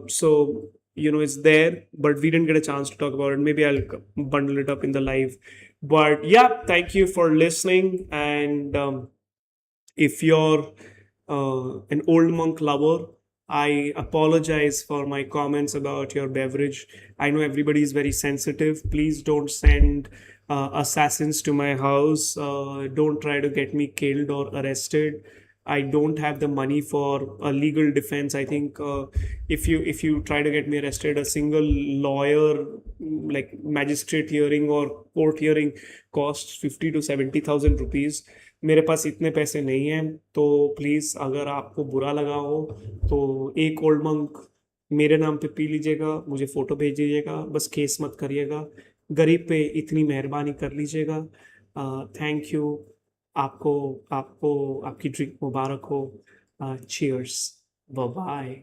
So it's there, but we didn't get a chance to talk about it. Maybe I'll bundle it up in the live. But yeah, thank you for listening. And if you're an old monk lover, I apologize for my comments about your beverage. I know everybody is very sensitive. Please don't send assassins to my house. Don't try to get me killed or arrested. I don't have the money for a legal defense. I think if you try to get me arrested, a single lawyer, like magistrate hearing or court hearing, costs 50 to 70,000 rupees. मेरे पास इतने पैसे नहीं हैं. तो please अगर आपको बुरा लगा हो तो एक ओल्ड मंक मेरे नाम पे पी लीजिएगा, मुझे फ़ोटो भेज दीजिएगा, बस केस मत करिएगा. गरीब पे इतनी मेहरबानी कर लीजिएगा. Thank you. आपको आपको आपकी ड्रिंक मुबारक हो. चीयर्स. Bye bye.